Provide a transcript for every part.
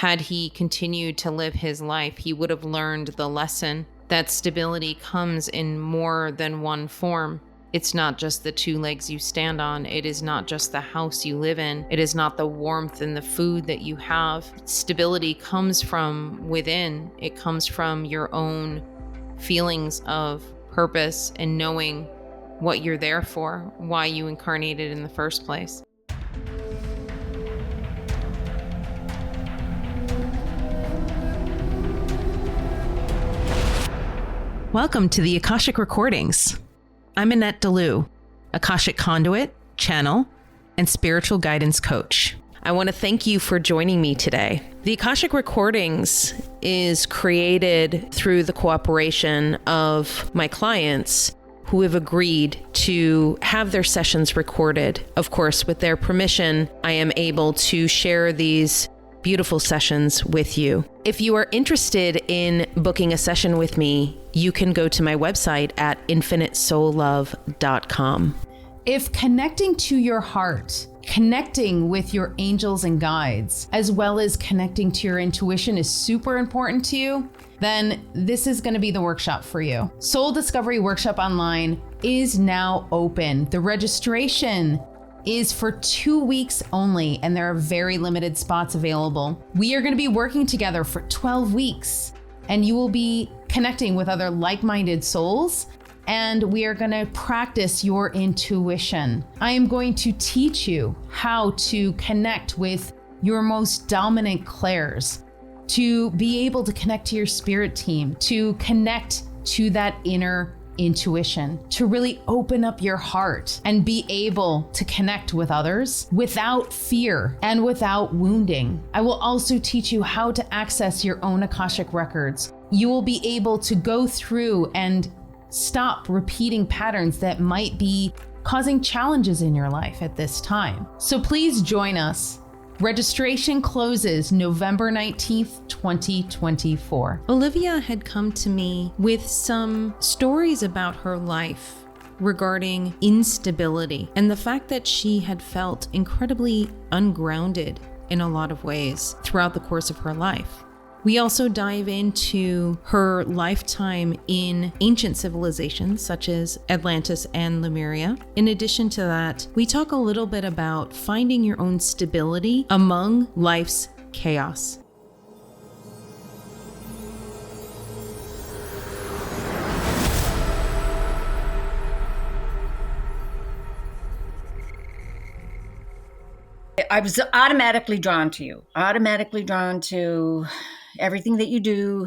Had he continued to live his life, he would have learned the lesson that stability comes in more than one form. It's not just the two legs you stand on. It is not just the house you live in. It is not the warmth and the food that you have. Stability comes from within. It comes from your own feelings of purpose and knowing what you're there for, why you incarnated in the first place. Welcome to the Akashic Recordings. I'm Annette DeLu, Akashic conduit, channel, and spiritual guidance coach. I want to thank you for joining me today. The Akashic Recordings is created through the cooperation of my clients who have agreed to have their sessions recorded. Of course, with their permission, I am able to share these beautiful sessions with you. If you are interested in booking a session with me, you can go to my website at infinitesoullove.com. If connecting to your heart, connecting with your angels and guides, as well as connecting to your intuition is super important to you, then this is going to be the workshop for you. Soul Discovery Workshop Online is now open. The registration is for 2 weeks only, and there are very limited spots available. We are going to be working together for 12 weeks, and you will be connecting with other like-minded souls, and we are going to practice your intuition. I am going to teach you how to connect with your most dominant clairs, to be able to connect to your spirit team, to connect to that inner intuition, to really open up your heart and be able to connect with others without fear and without wounding. I will also teach you how to access your own Akashic records. You will be able to go through and stop repeating patterns that might be causing challenges in your life at this time. So please join us. Registration closes November 19th, 2024. Olivia had come to me with some stories about her life regarding instability and the fact that she had felt incredibly ungrounded in a lot of ways throughout the course of her life. We also dive into her lifetime in ancient civilizations such as Atlantis and Lemuria. In addition to that, we talk a little bit about finding your own stability among life's chaos. I was automatically drawn to you, automatically drawn to everything that you do.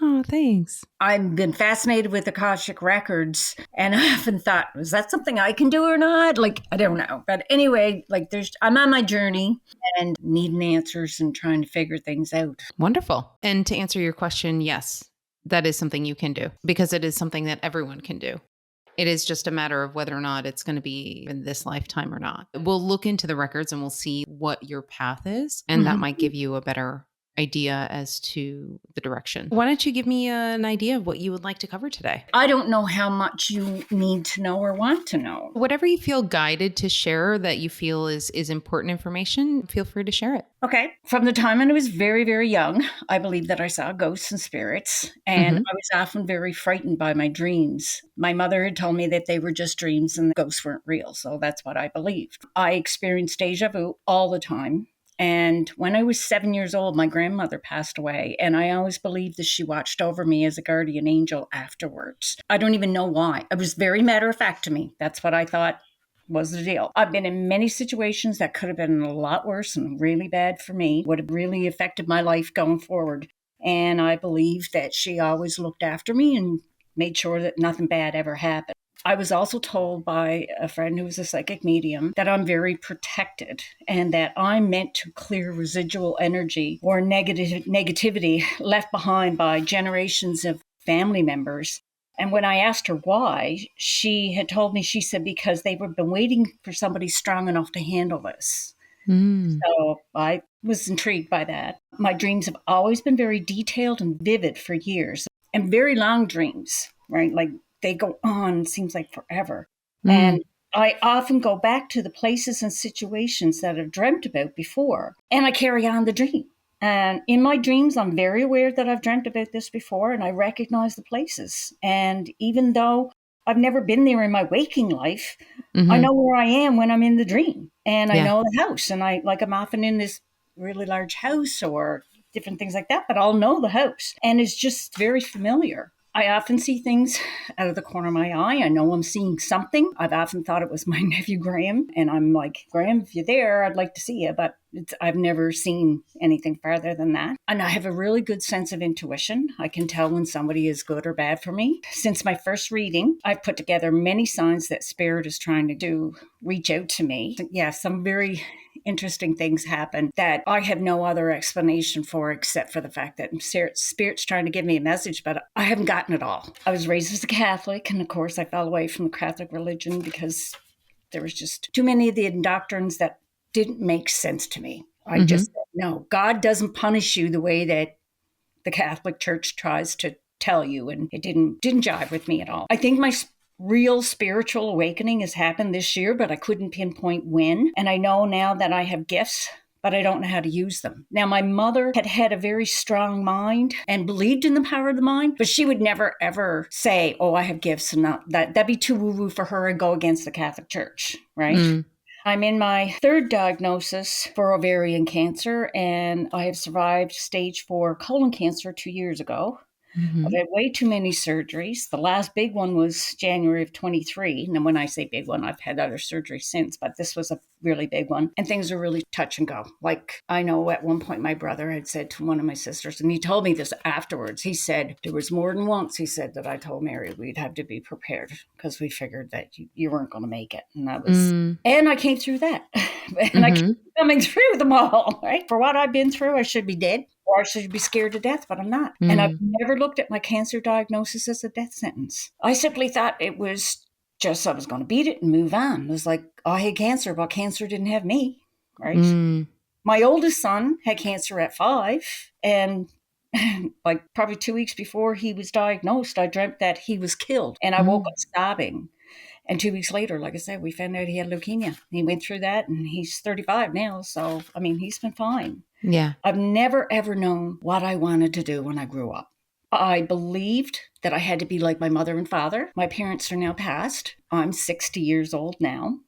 Oh, thanks. I've been fascinated with Akashic records, and I often thought, is that something I can do or not? Like, I don't know. But anyway, I'm on my journey and needing answers and trying to figure things out. Wonderful. And to answer your question, yes, that is something you can do because it is something that everyone can do. It is just a matter of whether or not it's going to be in this lifetime or not. We'll look into the records and we'll see what your path is, and that might give you a better idea as to the direction. Why don't you give me an idea of what you would like to cover today? I don't know how much you need to know or want to know. Whatever you feel guided to share that you feel is important information, feel free to share it. Okay. From the time when I was very, very young, I believe that I saw ghosts and spirits, and I was often very frightened by my dreams. My mother had told me that they were just dreams and the ghosts weren't real, so that's what I believed. I experienced deja vu all the time. And when I was 7 years old, my grandmother passed away, and I always believed that she watched over me as a guardian angel afterwards. I don't even know why. It was very matter of fact to me. That's what I thought was the deal. I've been in many situations that could have been a lot worse and really bad for me, would have really affected my life going forward. And I believe that she always looked after me and made sure that nothing bad ever happened. I was also told by a friend who was a psychic medium that I'm very protected and that I'm meant to clear residual energy or negativity left behind by generations of family members. And when I asked her why, she had told me, she said, because they were been waiting for somebody strong enough to handle this. So I was intrigued by that. My dreams have always been very detailed and vivid for years, and very long dreams, right? Like, they go on, seems like forever. And I often go back to the places and situations that I've dreamt about before, and I carry on the dream. And in my dreams, I'm very aware that I've dreamt about this before, and I recognize the places. And even though I've never been there in my waking life, I know where I am when I'm in the dream, and I Yeah. know the house, and I'm often in this really large house or different things like that, but I'll know the house, and it's just very familiar. I often see things out of the corner of my eye. I know I'm seeing something. I've often thought it was my nephew Graham, and I'm like, Graham, if you're there, I'd like to see you, but I've never seen anything further than that. And I have a really good sense of intuition. I can tell when somebody is good or bad for me. Since my first reading, I've put together many signs that Spirit is trying to do, reach out to me. Yeah, some very interesting things happen that I have no other explanation for except for the fact that Spirit's trying to give me a message, but I haven't gotten it all. I was raised as a Catholic, and of course I fell away from the Catholic religion because there was just too many of the doctrines that didn't make sense to me. I just said, no, God doesn't punish you the way that the Catholic Church tries to tell you, and it didn't jive with me at all. I think my real spiritual awakening has happened this year, but I couldn't pinpoint when. And I know now that I have gifts, but I don't know how to use them. Now, my mother had a very strong mind and believed in the power of the mind, but she would never, ever say, oh, I have gifts, and not that'd be too woo-woo for her and go against the Catholic Church, right? I'm in my third diagnosis for ovarian cancer, and I have survived stage 4 colon cancer 2 years ago. I've had way too many surgeries. The last big one was January of 23. And when I say big one, I've had other surgeries since, but this was a really big one. And things are really touch and go. Like, I know at one point my brother had said to one of my sisters, and he told me this afterwards, he said, there was more than once, he said, that I told Mary we'd have to be prepared because we figured that you weren't going to make it. And that was, and I came through that. And I keep coming through them all, right? For what I've been through, I should be dead. Or I should be scared to death, but I'm not. And I've never looked at my cancer diagnosis as a death sentence. I simply thought it was just I was going to beat it and move on. It was like, oh, I had cancer, but cancer didn't have me, right? My oldest son had cancer at 5, and like probably 2 weeks before he was diagnosed, I dreamt that he was killed, and I woke up sobbing. And 2 weeks later, like I said, we found out he had leukemia. He went through that, and he's 35 now. So, I mean, he's been fine. Yeah. I've never, ever known what I wanted to do when I grew up. I believed that I had to be like my mother and father. My parents are now passed. I'm 60 years old now.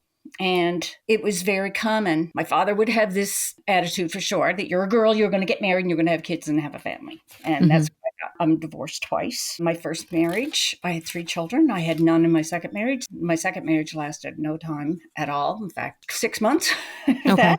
And it was very common. My father would have this attitude for sure that you're a girl, you're going to get married, and you're going to have kids and have a family. And that's what I got. I'm divorced twice. My first marriage, I had 3 children. I had none in my second marriage. My second marriage lasted no time at all. In fact, 6 months. Okay.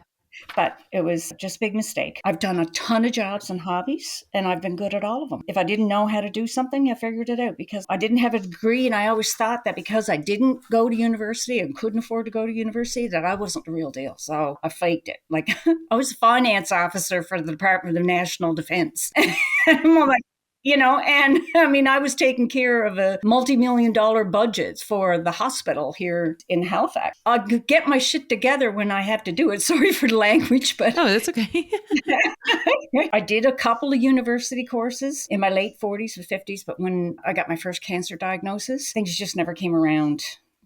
But it was just a big mistake. I've done a ton of jobs and hobbies, and I've been good at all of them. If I didn't know how to do something, I figured it out because I didn't have a degree, and I always thought that because I didn't go to university and couldn't afford to go to university, that I wasn't the real deal. So I faked it. Like I was a finance officer for the Department of National Defense. I'm like, and I mean, I was taking care of a multi-million-dollar budgets for the hospital here in Halifax. I'll get my shit together when I have to do it. Sorry for the language, but... Oh, that's okay. I did a couple of university courses in my late 40s and 50s, but when I got my first cancer diagnosis, things just never came around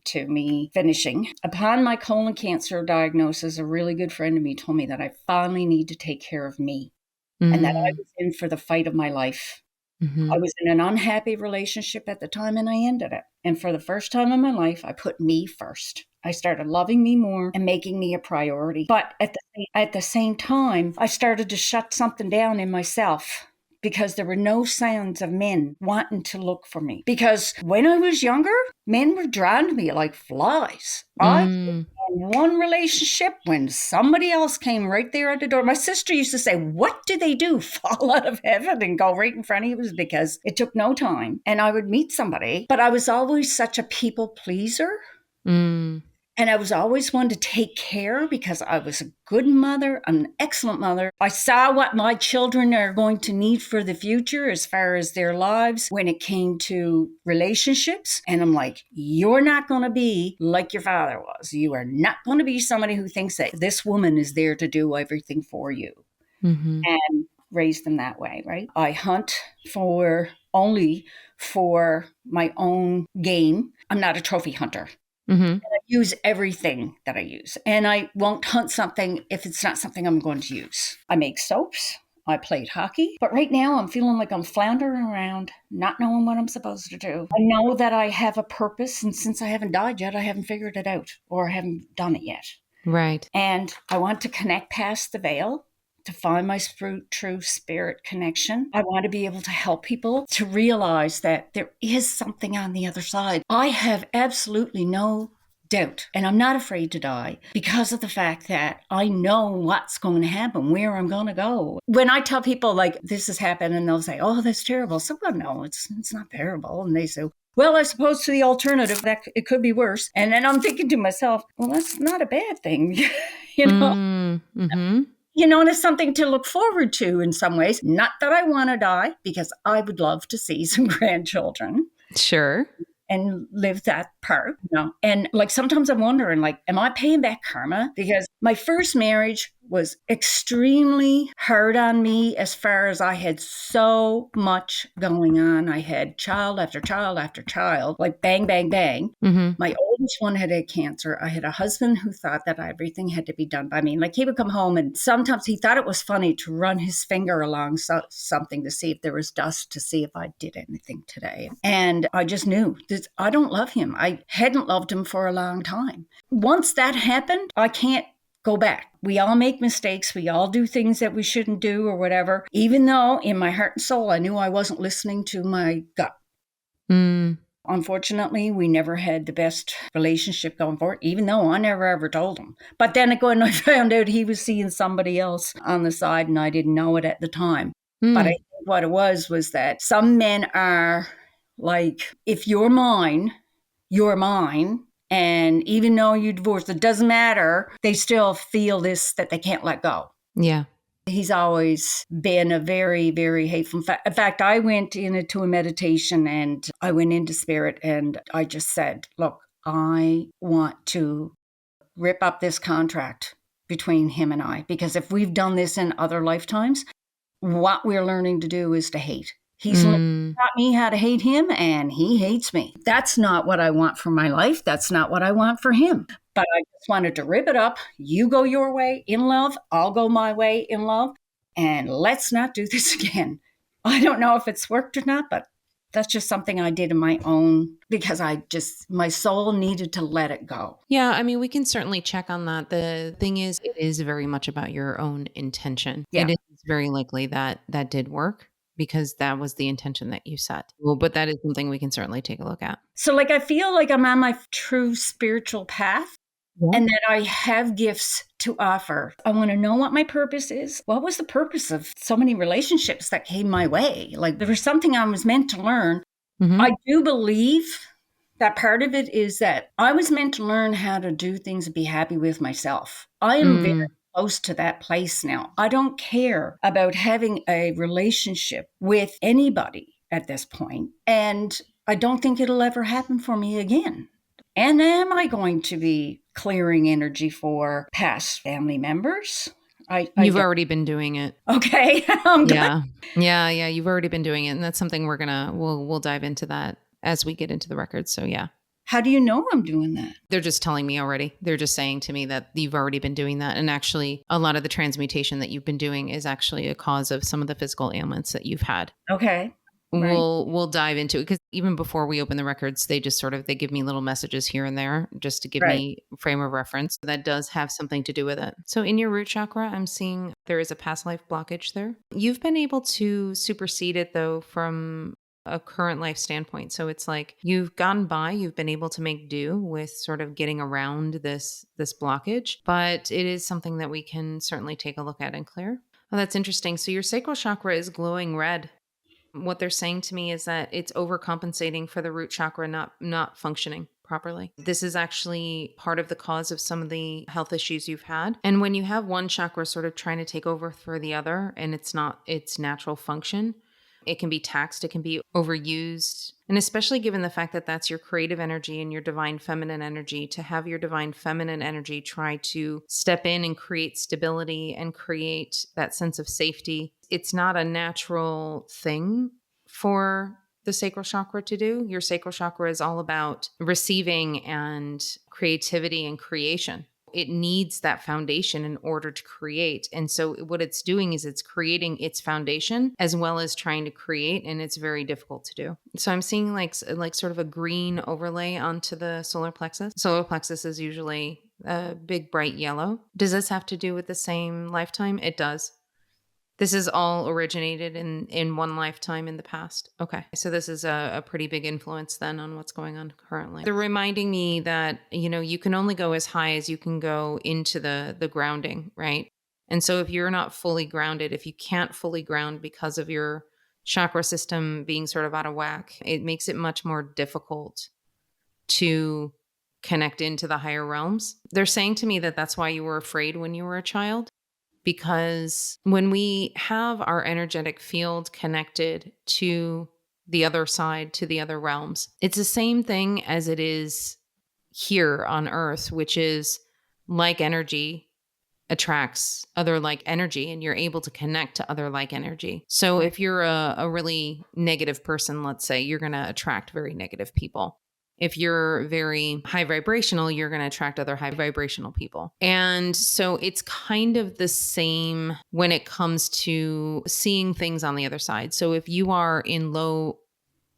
to me finishing. Upon my colon cancer diagnosis, a really good friend of me told me that I finally need to take care of me and that I was in for the fight of my life. I was in an unhappy relationship at the time, and I ended it. And for the first time in my life, I put me first. I started loving me more and making me a priority. But at the same time, I started to shut something down in myself because there were no signs of men wanting to look for me. Because when I was younger, men were drawn to me like flies. I was in one relationship when somebody else came right there at the door. My sister used to say, what did they do? Fall out of heaven and go right in front of you? It was because it took no time. And I would meet somebody, but I was always such a people pleaser. And I was always one to take care because I was a good mother, an excellent mother. I saw what my children are going to need for the future as far as their lives when it came to relationships. And I'm like, you're not going to be like your father was. You are not going to be somebody who thinks that this woman is there to do everything for you. And raise them that way, right? I hunt only for my own game. I'm not a trophy hunter. And I use everything that I use. And I won't hunt something if it's not something I'm going to use. I make soaps. I played hockey, but right now I'm feeling like I'm floundering around, not knowing what I'm supposed to do. I know that I have a purpose, and since I haven't died yet, I haven't figured it out or I haven't done it yet. Right. And I want to connect past the veil to find my true spirit connection. I want to be able to help people to realize that there is something on the other side. I have absolutely no doubt, and I'm not afraid to die because of the fact that I know what's going to happen, where I'm going to go. When I tell people like this has happened and they'll say, oh, that's terrible. So, well, no, it's not terrible. And they say, well, I suppose to the alternative that it could be worse. And then I'm thinking to myself, well, that's not a bad thing, you know? Mm-hmm. You know, and it's something to look forward to in some ways. Not that I want to die, because I would love to see some grandchildren Sure. and live that part, you know. And like sometimes I'm wondering, like, am I paying back karma? Because my first marriage was extremely hard on me as far as I had so much going on. I had child after child after child, like bang, bang, bang. Mm-hmm. My oldest one had cancer. I had a husband who thought that everything had to be done by me. Like he would come home and sometimes he thought it was funny to run his finger along something to see if there was dust, to see if I did anything today. And I just knew that I don't love him. I hadn't loved him for a long time. Once that happened, I can't go back. We all make mistakes. We all do things that we shouldn't do or whatever. Even though in my heart and soul, I knew I wasn't listening to my gut. Mm. Unfortunately, we never had the best relationship going forward, even though I never ever told him. But then again, I found out he was seeing somebody else on the side and I didn't know it at the time. But I think what it was that some men are like, if you're mine, you're mine. And even though you divorced, it doesn't matter. They still feel this, that they can't let go. Yeah. He's always been a very, very hateful. In fact, I went into a meditation and I went into spirit and I just said, look, I want to rip up this contract between him and I, because if we've done this in other lifetimes, what we're learning to do is to hate. He's taught me how to hate him and he hates me. That's not what I want for my life. That's not what I want for him. But I just wanted to rip it up. You go your way in love. I'll go my way in love. And let's not do this again. I don't know if it's worked or not, but that's just something I did in my own, because my soul needed to let it go. Yeah, I mean, we can certainly check on that. The thing is, it is very much about your own intention. Yeah. It is very likely that that did work because that was the intention that you set. Well, but that is something we can certainly take a look at. So like, I feel like I'm on my true spiritual path. And that I have gifts to offer. I want to know what my purpose is. What was the purpose of so many relationships that came my way? Like there was something I was meant to learn. Mm-hmm. I do believe that part of it is that I was meant to learn how to do things and be happy with myself. I am very close to that place now. I don't care about having a relationship with anybody at this point. And I don't think it'll ever happen for me again. And am I going to be clearing energy for past family members? You've already been doing it. Okay. Yeah. You've already been doing it. And that's something we'll dive into that as we get into the records. So yeah. How do you know I'm doing that? They're just telling me already. They're just saying to me that you've already been doing that. And actually a lot of the transmutation that you've been doing is actually a cause of some of the physical ailments that you've had. Okay. Right. We'll dive into it because even before we open the records, they just they give me little messages here and there just to give me frame of reference. That does have something to do with it. So in your root chakra, I'm seeing there is a past life blockage there. You've been able to supersede it though from a current life standpoint. So it's like you've gone by, you've been able to make do with sort of getting around this blockage, but it is something that we can certainly take a look at and clear. Oh, that's interesting. So your sacral chakra is glowing red. What they're saying to me is that it's overcompensating for the root chakra not functioning properly. This is actually part of the cause of some of the health issues you've had. And when you have one chakra sort of trying to take over for the other and it's not its natural function, it can be taxed, it can be overused. And especially given the fact that that's your creative energy and your divine feminine energy, to have your divine feminine energy try to step in and create stability and create that sense of safety. It's not a natural thing for the sacral chakra to do. Your sacral chakra is all about receiving and creativity and creation. it needs that foundation in order to create. And so what it's doing is it's creating its foundation as well as trying to create, and it's very difficult to do. So I'm seeing like sort of a green overlay onto the solar plexus. Solar plexus is usually a big bright yellow. Does this have to do with the same lifetime? It does. This is all originated in one lifetime in the past. Okay. So this is a pretty big influence then on what's going on currently. They're reminding me that, you can only go as high as you can go into the grounding, right? And so if you're not fully grounded, if you can't fully ground because of your chakra system being sort of out of whack, it makes it much more difficult to connect into the higher realms. They're saying to me that that's why you were afraid when you were a child. Because when we have our energetic field connected to the other side, to the other realms, it's the same thing as it is here on Earth, which is like energy attracts other like energy, and you're able to connect to other like energy. So if you're a really negative person, let's say, you're going to attract very negative people. If you're very high vibrational, you're going to attract other high vibrational people. And so it's kind of the same when it comes to seeing things on the other side. So if you are in low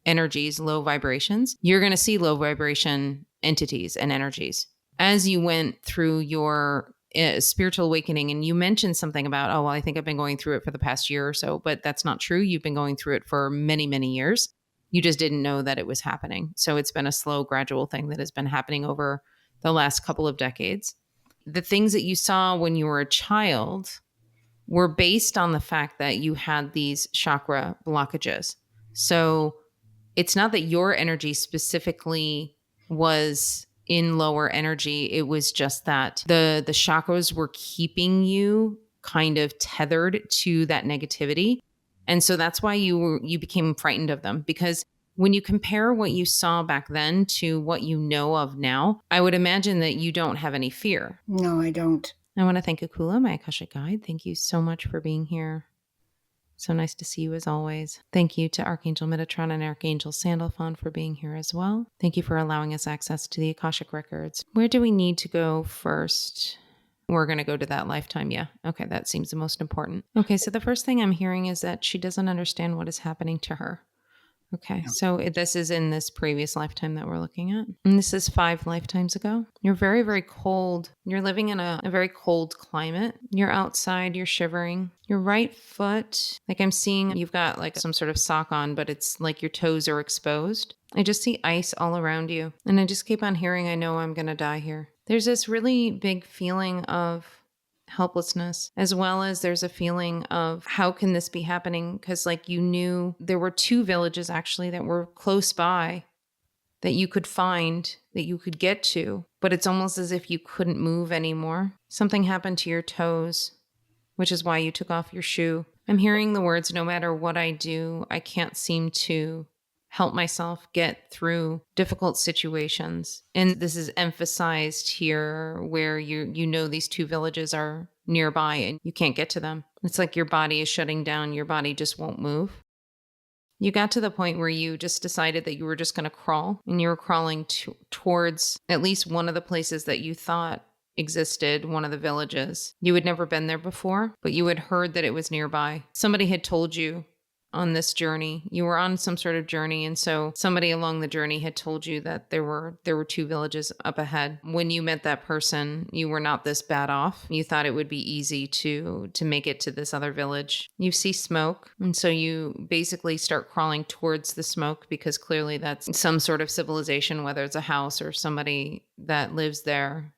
energies, low vibrations, you're going to see low vibration entities and energies. As you went through your spiritual awakening, and you mentioned something about, oh, well, I think I've been going through it for the past year or so, but that's not true. You've been going through it for many, many years. You just didn't know that it was happening. So it's been a slow, gradual thing that has been happening over the last couple of decades. The things that you saw when you were a child were based on the fact that you had these chakra blockages. So it's not that your energy specifically was in lower energy. It was just that the chakras were keeping you kind of tethered to that negativity. And so that's why you became frightened of them, because when you compare what you saw back then to what you know of now, I would imagine that you don't have any fear. No, I don't. I want to thank Akula, my Akashic guide. Thank you so much for being here. So nice to see you as always. Thank you to Archangel Metatron and Archangel Sandalphon for being here as well. Thank you for allowing us access to the Akashic records. Where do we need to go first? We're going to go to that lifetime. Yeah. Okay. That seems the most important. Okay. So the first thing I'm hearing is that she doesn't understand what is happening to her. Okay. So this is in this previous lifetime that we're looking at. And this is 5 lifetimes ago. You're very, very cold. You're living in a very cold climate. You're outside. You're shivering. Your right foot, like I'm seeing you've got like some sort of sock on, but it's like your toes are exposed. I just see ice all around you. And I just keep on hearing, I know I'm going to die here. There's this really big feeling of helplessness, as well as there's a feeling of how can this be happening? Because like you knew there were 2 villages actually that were close by that you could find, that you could get to, but it's almost as if you couldn't move anymore. Something happened to your toes, which is why you took off your shoe. I'm hearing the words, no matter what I do, I can't seem to help myself get through difficult situations. And this is emphasized here where you know these 2 villages are nearby and you can't get to them. It's like your body is shutting down. Your body just won't move. You got to the point where you just decided that you were just going to crawl, and you were crawling towards at least one of the places that you thought existed, one of the villages. You had never been there before, but you had heard that it was nearby. Somebody had told you on this journey. You were on some sort of journey, and so somebody along the journey had told you that there were 2 villages up ahead. When you met that person, you were not this bad off. You thought it would be easy to make it to this other village. You see smoke, and so you basically start crawling towards the smoke, because clearly that's some sort of civilization, whether it's a house or somebody that lives there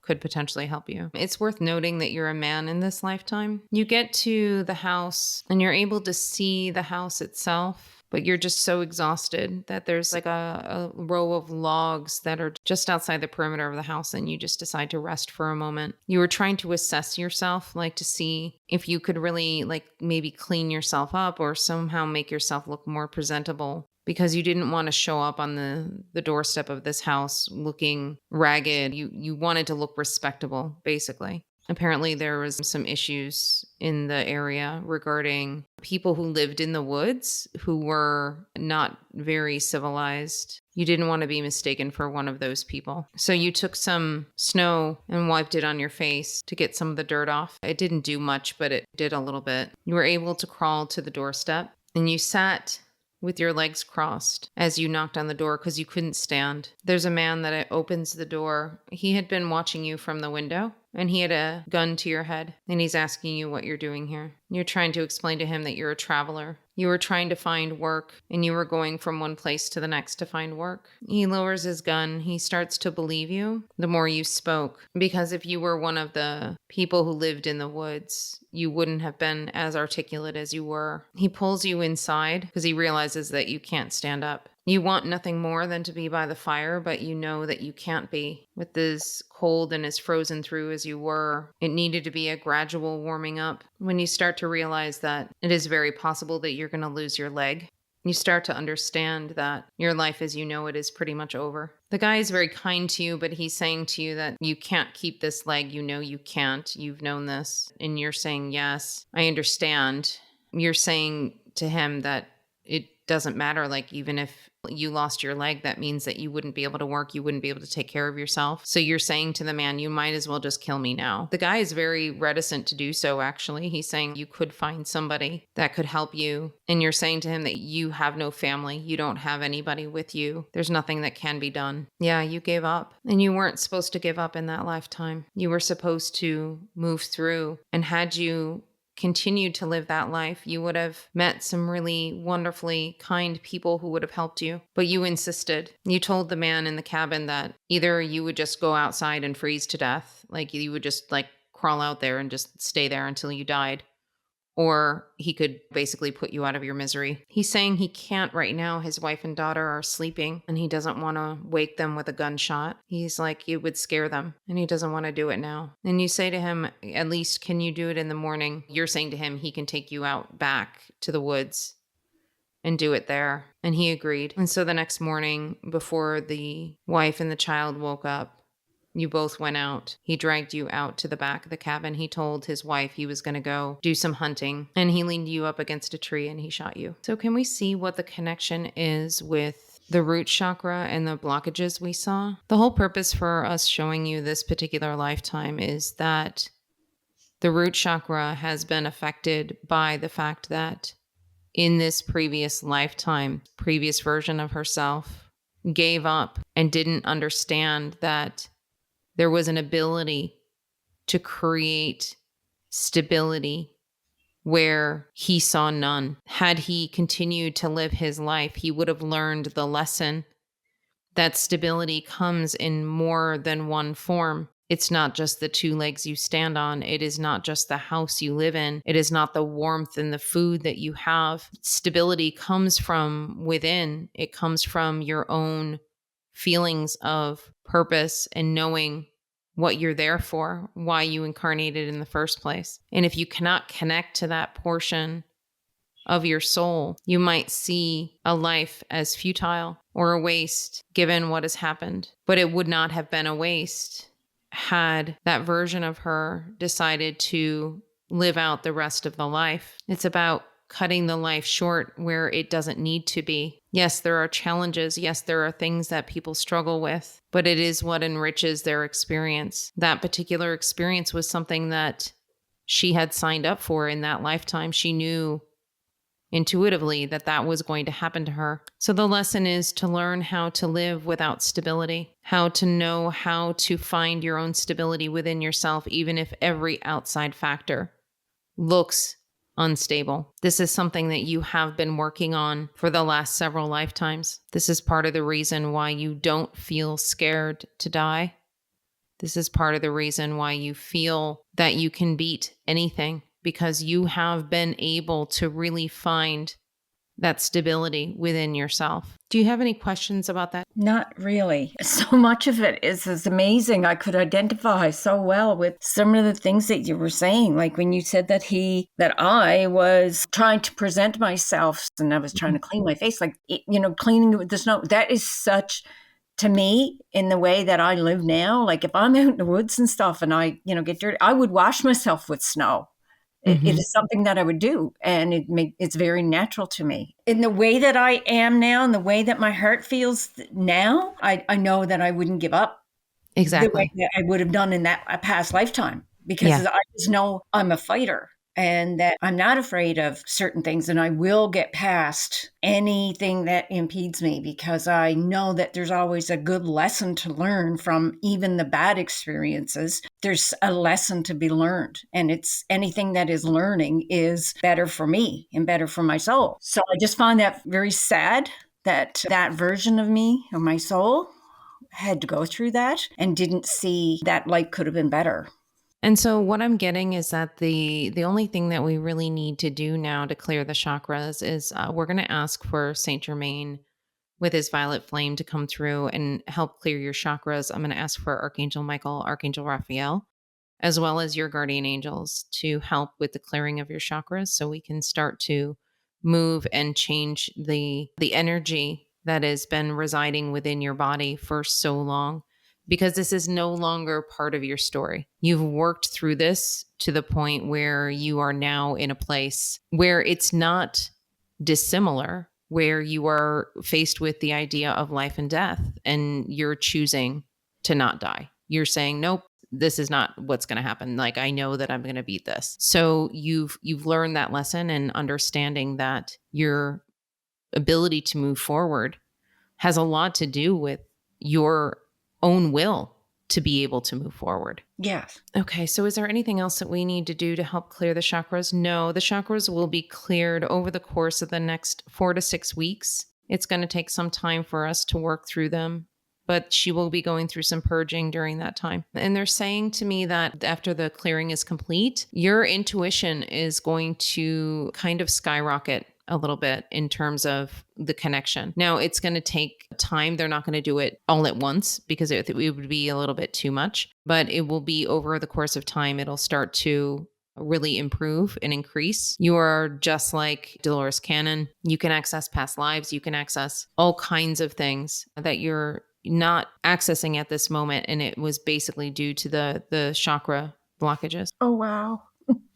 could potentially help you. It's worth noting that you're a man in this lifetime. You get to the house and you're able to see the house itself, but you're just so exhausted that there's like a row of logs that are just outside the perimeter of the house, and you just decide to rest for a moment. You were trying to assess yourself, like to see if you could really like maybe clean yourself up or somehow make yourself look more presentable, because you didn't want to show up on the doorstep of this house looking ragged. You wanted to look respectable, basically. Apparently, there was some issues in the area regarding people who lived in the woods who were not very civilized. You didn't want to be mistaken for one of those people. So you took some snow and wiped it on your face to get some of the dirt off. It didn't do much, but it did a little bit. You were able to crawl to the doorstep, and you sat with your legs crossed as you knocked on the door because you couldn't stand. There's a man that opens the door. He had been watching you from the window, and he had a gun to your head, and he's asking you what you're doing here. You're trying to explain to him that you're a traveler. You were trying to find work, and you were going from one place to the next to find work. He lowers his gun. He starts to believe you the more you spoke, because if you were one of the people who lived in the woods, you wouldn't have been as articulate as you were. He pulls you inside because he realizes that you can't stand up. You want nothing more than to be by the fire, but you know that you can't be. With as cold and as frozen through as you were, it needed to be a gradual warming up. When you start to realize that it is very possible that you're going to lose your leg, you start to understand that your life as you know it is pretty much over. The guy is very kind to you, but he's saying to you that you can't keep this leg. You know you can't. You've known this. And you're saying, yes, I understand. You're saying to him that it doesn't matter. Like, even if you lost your leg, that means that you wouldn't be able to work. You wouldn't be able to take care of yourself. So you're saying to the man, you might as well just kill me now. The guy is very reticent to do so, actually. He's saying you could find somebody that could help you. And you're saying to him that you have no family. You don't have anybody with you. There's nothing that can be done. Yeah, you gave up. And you weren't supposed to give up in that lifetime. You were supposed to move through. And had you continued to live that life, you would have met some really wonderfully kind people who would have helped you. But you insisted. You told the man in the cabin that either you would just go outside and freeze to death, like you would just crawl out there and just stay there until you died, or he could basically put you out of your misery. He's saying he can't right now. His wife and daughter are sleeping, and he doesn't want to wake them with a gunshot. He's like, it would scare them, and he doesn't want to do it now. And you say to him, at least can you do it in the morning? You're saying to him he can take you out back to the woods and do it there. And he agreed. And so the next morning, before the wife and the child woke up, you both went out. He dragged you out to the back of the cabin. He told his wife he was going to go do some hunting, and he leaned you up against a tree and he shot you. So can we see what the connection is with the root chakra and the blockages we saw? The whole purpose for us showing you this particular lifetime is that the root chakra has been affected by the fact that in this previous lifetime, previous version of herself gave up and didn't understand that there was an ability to create stability where he saw none. Had he continued to live his life, he would have learned the lesson that stability comes in more than one form. It's not just the two legs you stand on. It is not just the house you live in. It is not the warmth and the food that you have. Stability comes from within. It comes from your own feelings of purpose and knowing what you're there for, why you incarnated in the first place. And if you cannot connect to that portion of your soul, you might see a life as futile or a waste given what has happened. But it would not have been a waste had that version of her decided to live out the rest of the life. It's about cutting the life short where it doesn't need to be. Yes, there are challenges. Yes, there are things that people struggle with, but it is what enriches their experience. That particular experience was something that she had signed up for in that lifetime. She knew intuitively that that was going to happen to her. So the lesson is to learn how to live without stability, how to know how to find your own stability within yourself, even if every outside factor looks unstable. This is something that you have been working on for the last several lifetimes. This is part of the reason why you don't feel scared to die. This is part of the reason why you feel that you can beat anything, because you have been able to really find that stability within yourself. Do you have any questions about that? Not really. So much of it is amazing. I could identify so well with some of the things that you were saying. Like when you said that I was trying to present myself and I was trying to clean my face, cleaning with the snow. That is such to me, in the way that I live now, like if I'm out in the woods and stuff and I, get dirty, I would wash myself with snow. It is something that I would do, and it's very natural to me. In the way that I am now, and the way that my heart feels now, I know that I wouldn't give up the way Exactly. that I would have done in that a past lifetime, because Yeah. I just know I'm a fighter and that I'm not afraid of certain things, and I will get past anything that impedes me, because I know that there's always a good lesson to learn from even the bad experiences. There's a lesson to be learned, and it's anything that is learning is better for me and better for my soul. So I just find that very sad that that version of me, of my soul, had to go through that and didn't see that life could have been better. And so what I'm getting is that the only thing that we really need to do now to clear the chakras is we're going to ask for Saint Germain with his violet flame to come through and help clear your chakras. I'm going to ask for Archangel Michael, Archangel Raphael, as well as your guardian angels to help with the clearing of your chakras, so we can start to move and change the energy that has been residing within your body for so long, because this is no longer part of your story. You've worked through this to the point where you are now in a place where it's not dissimilar, where you are faced with the idea of life and death, and you're choosing to not die. You're saying, nope, this is not what's going to happen. Like, I know that I'm going to beat this. So you've learned that lesson, and understanding that your ability to move forward has a lot to do with your own will to be able to move forward. Yes. Okay, so is there anything else that we need to do to help clear the chakras? No, the chakras will be cleared over the course of the next 4 to 6 weeks. It's going to take some time for us to work through them, but she will be going through some purging during that time. And they're saying to me that after the clearing is complete, your intuition is going to kind of skyrocket a little bit in terms of the connection. Now, it's going to take time. They're not going to do it all at once, because it would be a little bit too much, but it will be over the course of time. It'll start to really improve and increase. You are just like Dolores Cannon. You can access past lives. You can access all kinds of things that you're not accessing at this moment. And it was basically due to the chakra blockages. Oh, wow.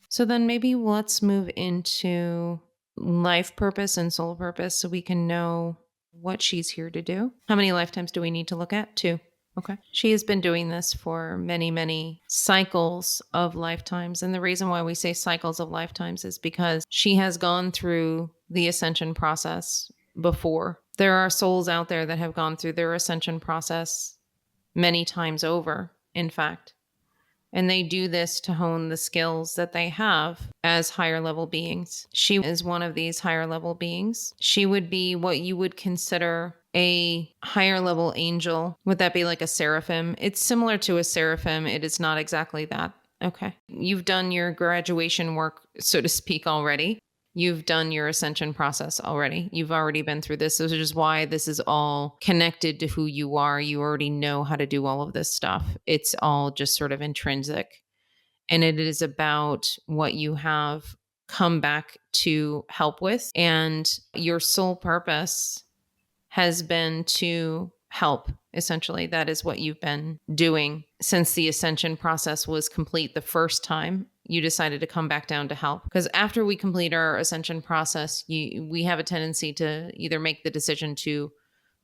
So then maybe let's move into life purpose and soul purpose, so we can know what she's here to do. How many lifetimes do we need to look at? 2. Okay. She has been doing this for many, many cycles of lifetimes. And the reason why we say cycles of lifetimes is because she has gone through the ascension process before. There are souls out there that have gone through their ascension process many times over, in fact. And they do this to hone the skills that they have as higher level beings. She is one of these higher level beings. She would be what you would consider a higher level angel. Would that be like a seraphim? It's similar to a seraphim. It is not exactly that. Okay. You've done your graduation work, so to speak, already. You've done your ascension process already. You've already been through this, which is why this is all connected to who you are. You already know how to do all of this stuff. It's all just sort of intrinsic. And it is about what you have come back to help with. And your sole purpose has been to help. Essentially, that is what you've been doing since the ascension process was complete the first time. You decided to come back down to help, because after we complete our ascension process, we have a tendency to either make the decision to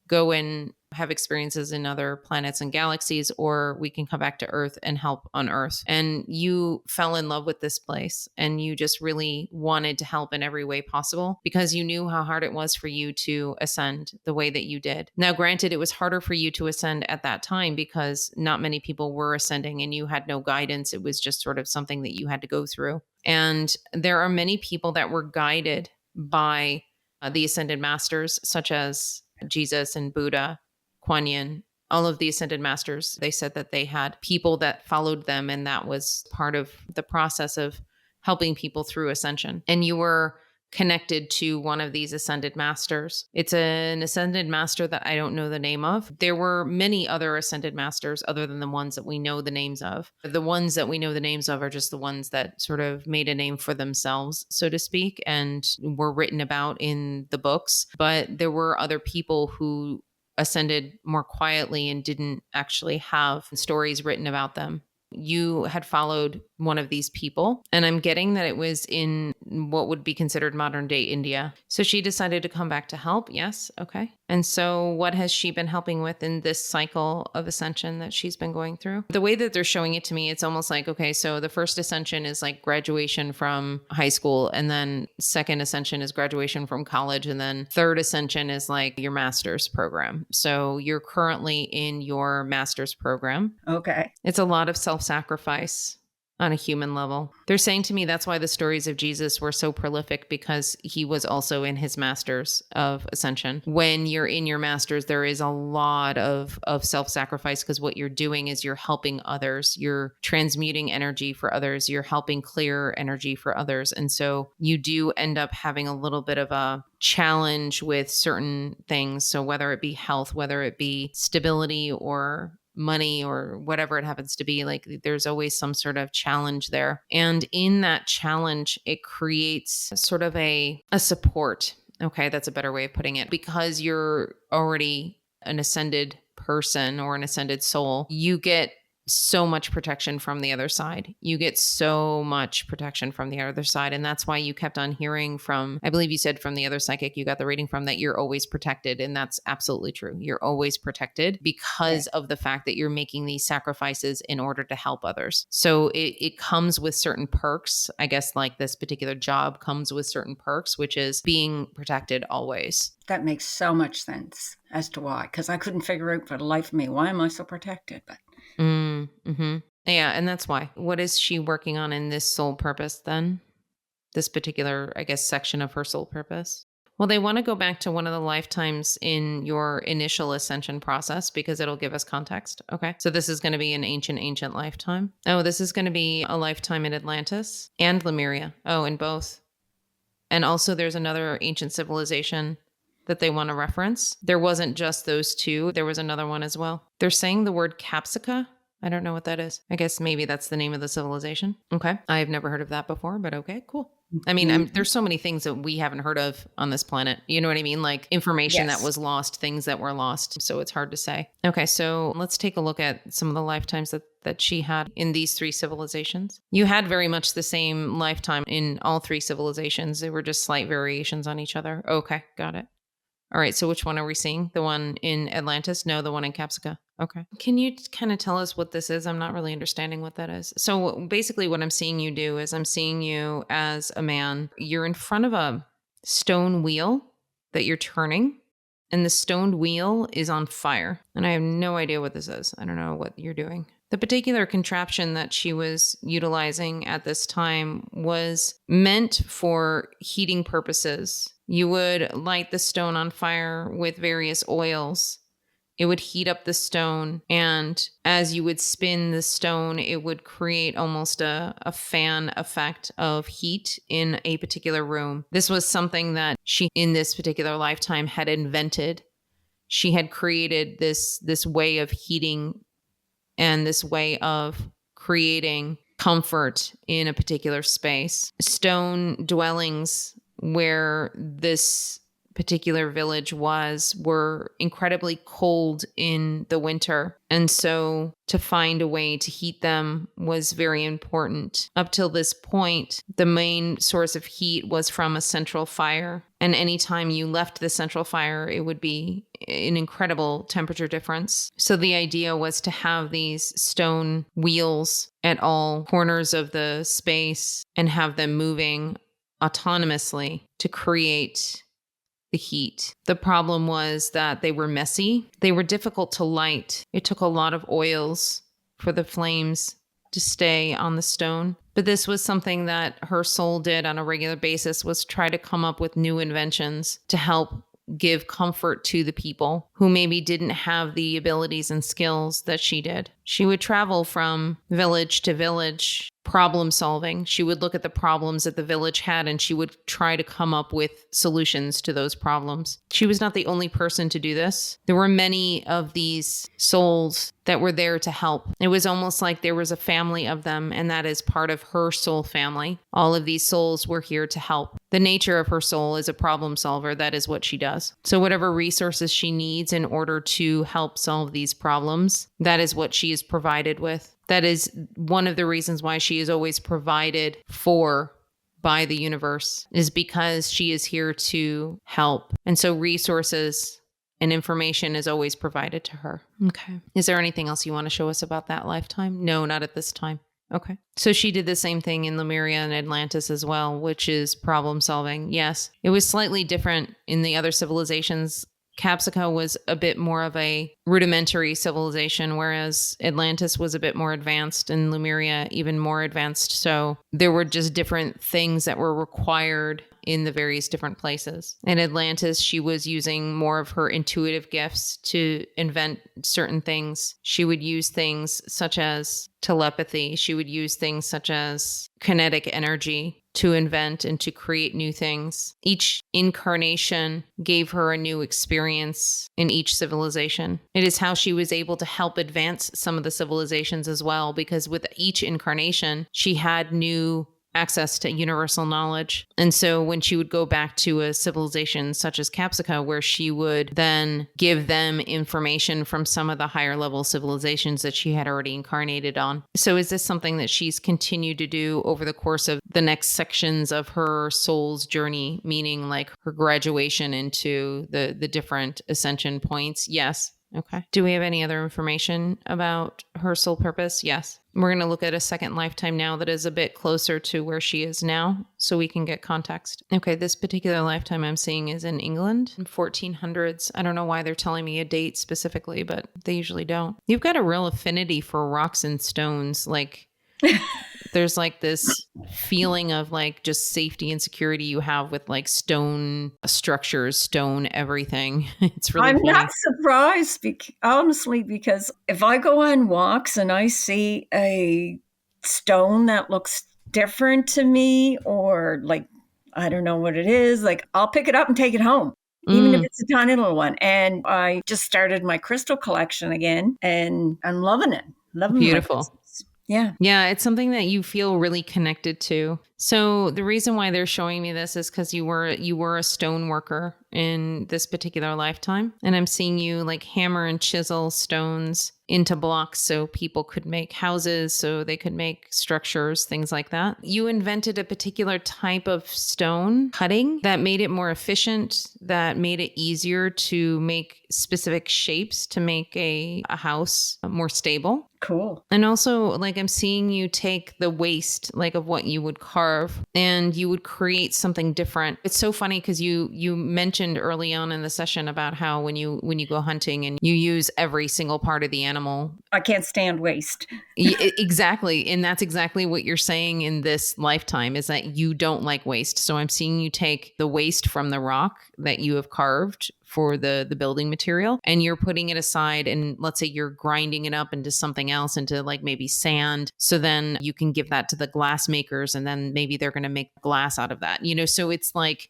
go and have experiences in other planets and galaxies, or we can come back to Earth and help on Earth. And you fell in love with this place, and you just really wanted to help in every way possible, because you knew how hard it was for you to ascend the way that you did. Now, granted, it was harder for you to ascend at that time because not many people were ascending and you had no guidance. It was just sort of something that you had to go through. And there are many people that were guided by the ascended masters, such as Jesus and Buddha, Kuan Yin, all of the ascended masters. They said that they had people that followed them, and that was part of the process of helping people through ascension. And you were connected to one of these ascended masters. It's an ascended master that I don't know the name of. There were many other ascended masters other than the ones that we know the names of. The ones that we know the names of are just the ones that sort of made a name for themselves, so to speak, and were written about in the books. But there were other people who ascended more quietly and didn't actually have stories written about them. You had followed one of these people, and I'm getting that it was in what would be considered modern day India. So she decided to come back to help. Yes. Okay. And so what has she been helping with in this cycle of ascension that she's been going through? The way that they're showing it to me, it's almost like, okay, so the first ascension is like graduation from high school, and then second ascension is graduation from college, and then third ascension is like your master's program. So you're currently in your master's program. Okay. It's a lot of self-sacrifice on a human level. They're saying to me that's why the stories of Jesus were so prolific, because he was also in his masters of ascension. When you're in your masters, there is a lot of self-sacrifice, because what you're doing is you're helping others. You're transmuting energy for others. You're helping clear energy for others. And so you do end up having a little bit of a challenge with certain things. So whether it be health, whether it be stability or money or whatever it happens to be, like there's always some sort of challenge there. And in that challenge, it creates sort of a support. Okay, that's a better way of putting it. Because you're already an ascended person or an ascended soul, you get so much protection from the other side. You get so much protection from the other side. And that's why you kept on hearing from, I believe you said from the other psychic you got the reading from, that you're always protected. And that's absolutely true. You're always protected because of the fact that you're making these sacrifices in order to help others. So it comes with certain perks. I guess like this particular job comes with certain perks, which is being protected always. That makes so much sense as to why, because I couldn't figure out for the life of me, why am I so protected? But mm-hmm. Yeah, and that's why. What is she working on in this soul purpose then? This particular, I guess, section of her soul purpose? Well, they want to go back to one of the lifetimes in your initial ascension process, because it'll give us context. Okay. So this is going to be an ancient lifetime. Oh, this is going to be a lifetime in Atlantis and Lemuria. Oh, in both. And also there's another ancient civilization that they want to reference. There wasn't just those two. There was another one as well. They're saying the word Capsica. I don't know what that is. I guess maybe that's the name of the civilization. Okay. I've never heard of that before, but okay, cool. I mean, there's so many things that we haven't heard of on this planet. You know what I mean? Like information that was lost, things that were lost. So it's hard to say. Okay. So let's take a look at some of the lifetimes that she had in these three civilizations. You had very much the same lifetime in all three civilizations. They were just slight variations on each other. Okay. Got it. All right. So which one are we seeing? The one in Atlantis? No, the one in Capsica. Okay. Can you kind of tell us what this is? I'm not really understanding what that is. So basically what I'm seeing you do is I'm seeing you as a man. You're in front of a stone wheel that you're turning, and the stone wheel is on fire. And I have no idea what this is. I don't know what you're doing. The particular contraption that she was utilizing at this time was meant for heating purposes. You would light the stone on fire with various oils. It would heat up the stone, and as you would spin the stone, it would create almost a fan effect of heat in a particular room. This was something that she, in this particular lifetime, had invented. She had created this way of heating and this way of creating comfort in a particular space. Stone dwellings where this particular village were incredibly cold in the winter. And so to find a way to heat them was very important. Up till this point, the main source of heat was from a central fire. And anytime you left the central fire, it would be an incredible temperature difference. So the idea was to have these stone wheels at all corners of the space and have them moving autonomously to create the heat. The problem was that they were messy. They were difficult to light. It took a lot of oils for the flames to stay on the stone. But this was something that her soul did on a regular basis, was try to come up with new inventions to help give comfort to the people who maybe didn't have the abilities and skills that she did. She would travel from village to village problem solving. She would look at the problems that the village had and she would try to come up with solutions to those problems. She was not the only person to do this. There were many of these souls that were there to help. It was almost like there was a family of them, and that is part of her soul family. All of these souls were here to help. The nature of her soul is a problem solver. That is what she does. So whatever resources she needs in order to help solve these problems, that is what she is provided with. That is one of the reasons why she is always provided for by the universe, is because she is here to help. And so resources and information is always provided to her. Okay. Is there anything else you want to show us about that lifetime? No, not at this time. Okay. So she did the same thing in Lemuria and Atlantis as well, which is problem solving. Yes. It was slightly different in the other civilizations. Capsica was a bit more of a rudimentary civilization, whereas Atlantis was a bit more advanced and Lemuria even more advanced. So there were just different things that were required in the various different places. In Atlantis, she was using more of her intuitive gifts to invent certain things. She would use things such as telepathy. She would use things such as kinetic energy to invent and to create new things. Each incarnation gave her a new experience in each civilization. It is how she was able to help advance some of the civilizations as well, because with each incarnation, she had new access to universal knowledge. And so when she would go back to a civilization such as Capsica, where she would then give them information from some of the higher level civilizations that she had already incarnated on. So is this something that she's continued to do over the course of the next sections of her soul's journey, meaning like her graduation into the different ascension points? Yes. Okay. Do we have any other information about her soul purpose? Yes. We're going to look at a second lifetime now that is a bit closer to where she is now, so we can get context. Okay, this particular lifetime I'm seeing is in England in 1400s. I don't know why they're telling me a date specifically, but they usually don't. You've got a real affinity for rocks and stones. Like, there's like this feeling of like just safety and security you have with like stone structures, stone everything. It's really I'm funny. not surprised, honestly, because if I go on walks and I see a stone that looks different to me, or like, I don't know what it is, like I'll pick it up and take it home, even if it's a tiny little one. And I just started my crystal collection again, and I'm loving it. Loving Beautiful. my crystals. Yeah. Yeah, it's something that you feel really connected to. So the reason why they're showing me this is because you were a stone worker in this particular lifetime. And I'm seeing you like hammer and chisel stones into blocks so people could make houses, so they could make structures, things like that. You invented a particular type of stone cutting that made it more efficient, that made it easier to make specific shapes to make a house more stable. Cool. And also, like, I'm seeing you take the waste, like, of what you would carve, and you would create something different. It's so funny because you mentioned early on in the session about how when you go hunting and you use every single part of the animal. I can't stand waste. Exactly. And that's exactly what you're saying in this lifetime, is that you don't like waste. So I'm seeing you take the waste from the rock that you have carved for the building material, and you're putting it aside, and let's say you're grinding it up into something else, into like maybe sand. So then you can give that to the glass makers, and then maybe they're going to make glass out of that, you know? So it's like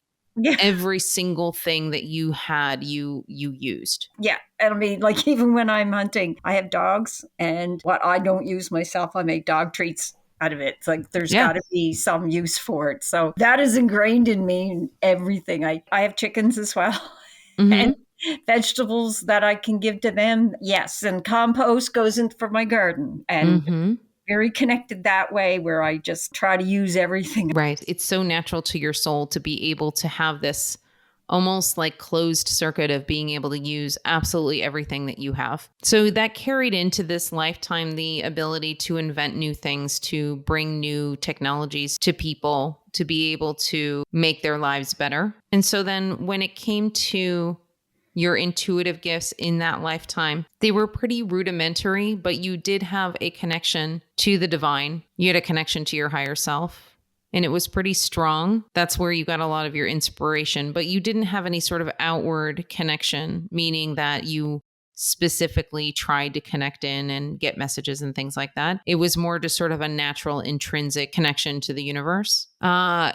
every single thing that you had, you used. Yeah. I mean, like even when I'm hunting, I have dogs, and what I don't use myself, I make dog treats out of it. It's like there's got to be some use for it. So that is ingrained in me in everything. I have chickens as well. Mm-hmm. And vegetables that I can give to them. Yes. And compost goes in for my garden, and very connected that way, where I just try to use everything. Right. It's so natural to your soul to be able to have this almost like closed circuit of being able to use absolutely everything that you have. So that carried into this lifetime the ability to invent new things, to bring new technologies to people, to be able to make their lives better. And so then when it came to your intuitive gifts in that lifetime, they were pretty rudimentary, but you did have a connection to the divine. You had a connection to your higher self. And it was pretty strong. That's where you got a lot of your inspiration, but you didn't have any sort of outward connection, meaning that you specifically tried to connect in and get messages and things like that. It was more just sort of a natural intrinsic connection to the universe.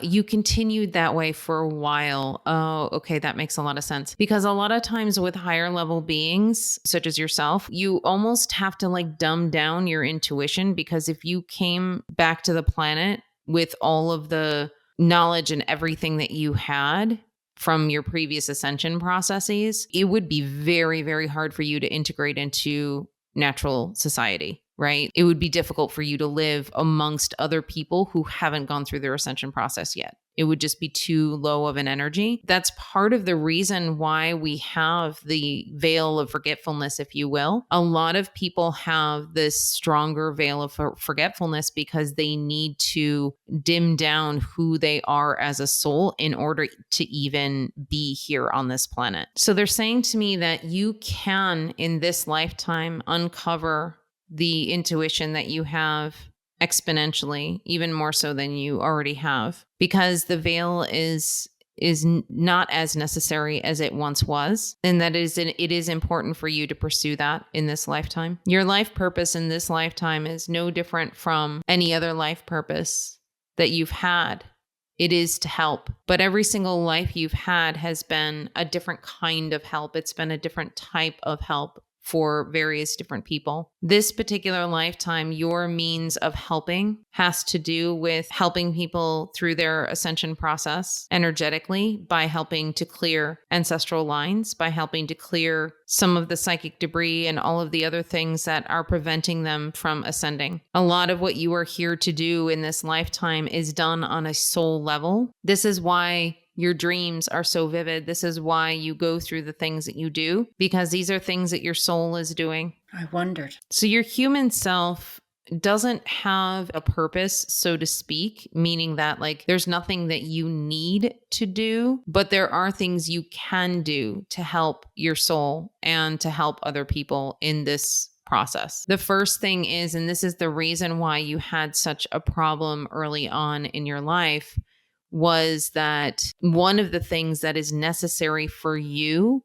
You continued that way for a while. Oh, okay. That makes a lot of sense, because a lot of times with higher level beings, such as yourself, you almost have to like dumb down your intuition, because if you came back to the planet with all of the knowledge and everything that you had from your previous ascension processes, it would be very, very hard for you to integrate into natural society, right? It would be difficult for you to live amongst other people who haven't gone through their ascension process yet. It would just be too low of an energy. That's part of the reason why we have the veil of forgetfulness, if you will. A lot of people have this stronger veil of forgetfulness because they need to dim down who they are as a soul in order to even be here on this planet. So they're saying to me that you can, in this lifetime, uncover the intuition that you have exponentially, even more so than you already have, because the veil is not as necessary as it once was, and that it is important for you to pursue that in this lifetime. Your life purpose in this lifetime is no different from any other life purpose that you've had. It is to help, but every single life you've had has been a different kind of help. It's been a different type of help for various different people. This particular lifetime, your means of helping has to do with helping people through their ascension process energetically, by helping to clear ancestral lines, by helping to clear some of the psychic debris and all of the other things that are preventing them from ascending. A lot of what you are here to do in this lifetime is done on a soul level. This is why your dreams are so vivid. This is why you go through the things that you do, because these are things that your soul is doing. I wondered. So your human self doesn't have a purpose, so to speak, meaning that like there's nothing that you need to do, but there are things you can do to help your soul and to help other people in this process. The first thing is, and this is the reason why you had such a problem early on in your life, was that one of the things that is necessary for you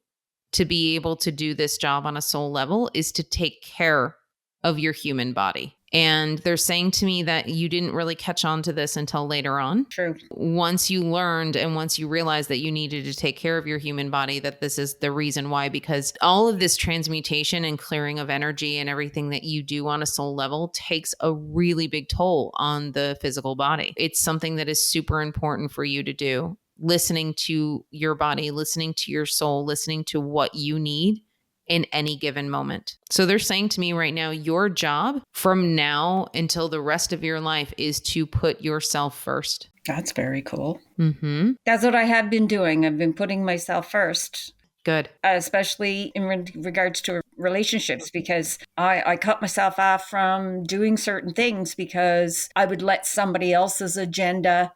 to be able to do this job on a soul level is to take care of your human body. And they're saying to me that you didn't really catch on to this until later on. True. Once you learned and once you realized that you needed to take care of your human body, that this is the reason why, because all of this transmutation and clearing of energy and everything that you do on a soul level takes a really big toll on the physical body. It's something that is super important for you to do. Listening to your body, listening to your soul, listening to what you need in any given moment. So they're saying to me right now, your job from now until the rest of your life is to put yourself first. That's very cool. Mm-hmm. That's what I have been doing. I've been putting myself first. Good. Especially in regards to relationships, because I cut myself off from doing certain things because I would let somebody else's agenda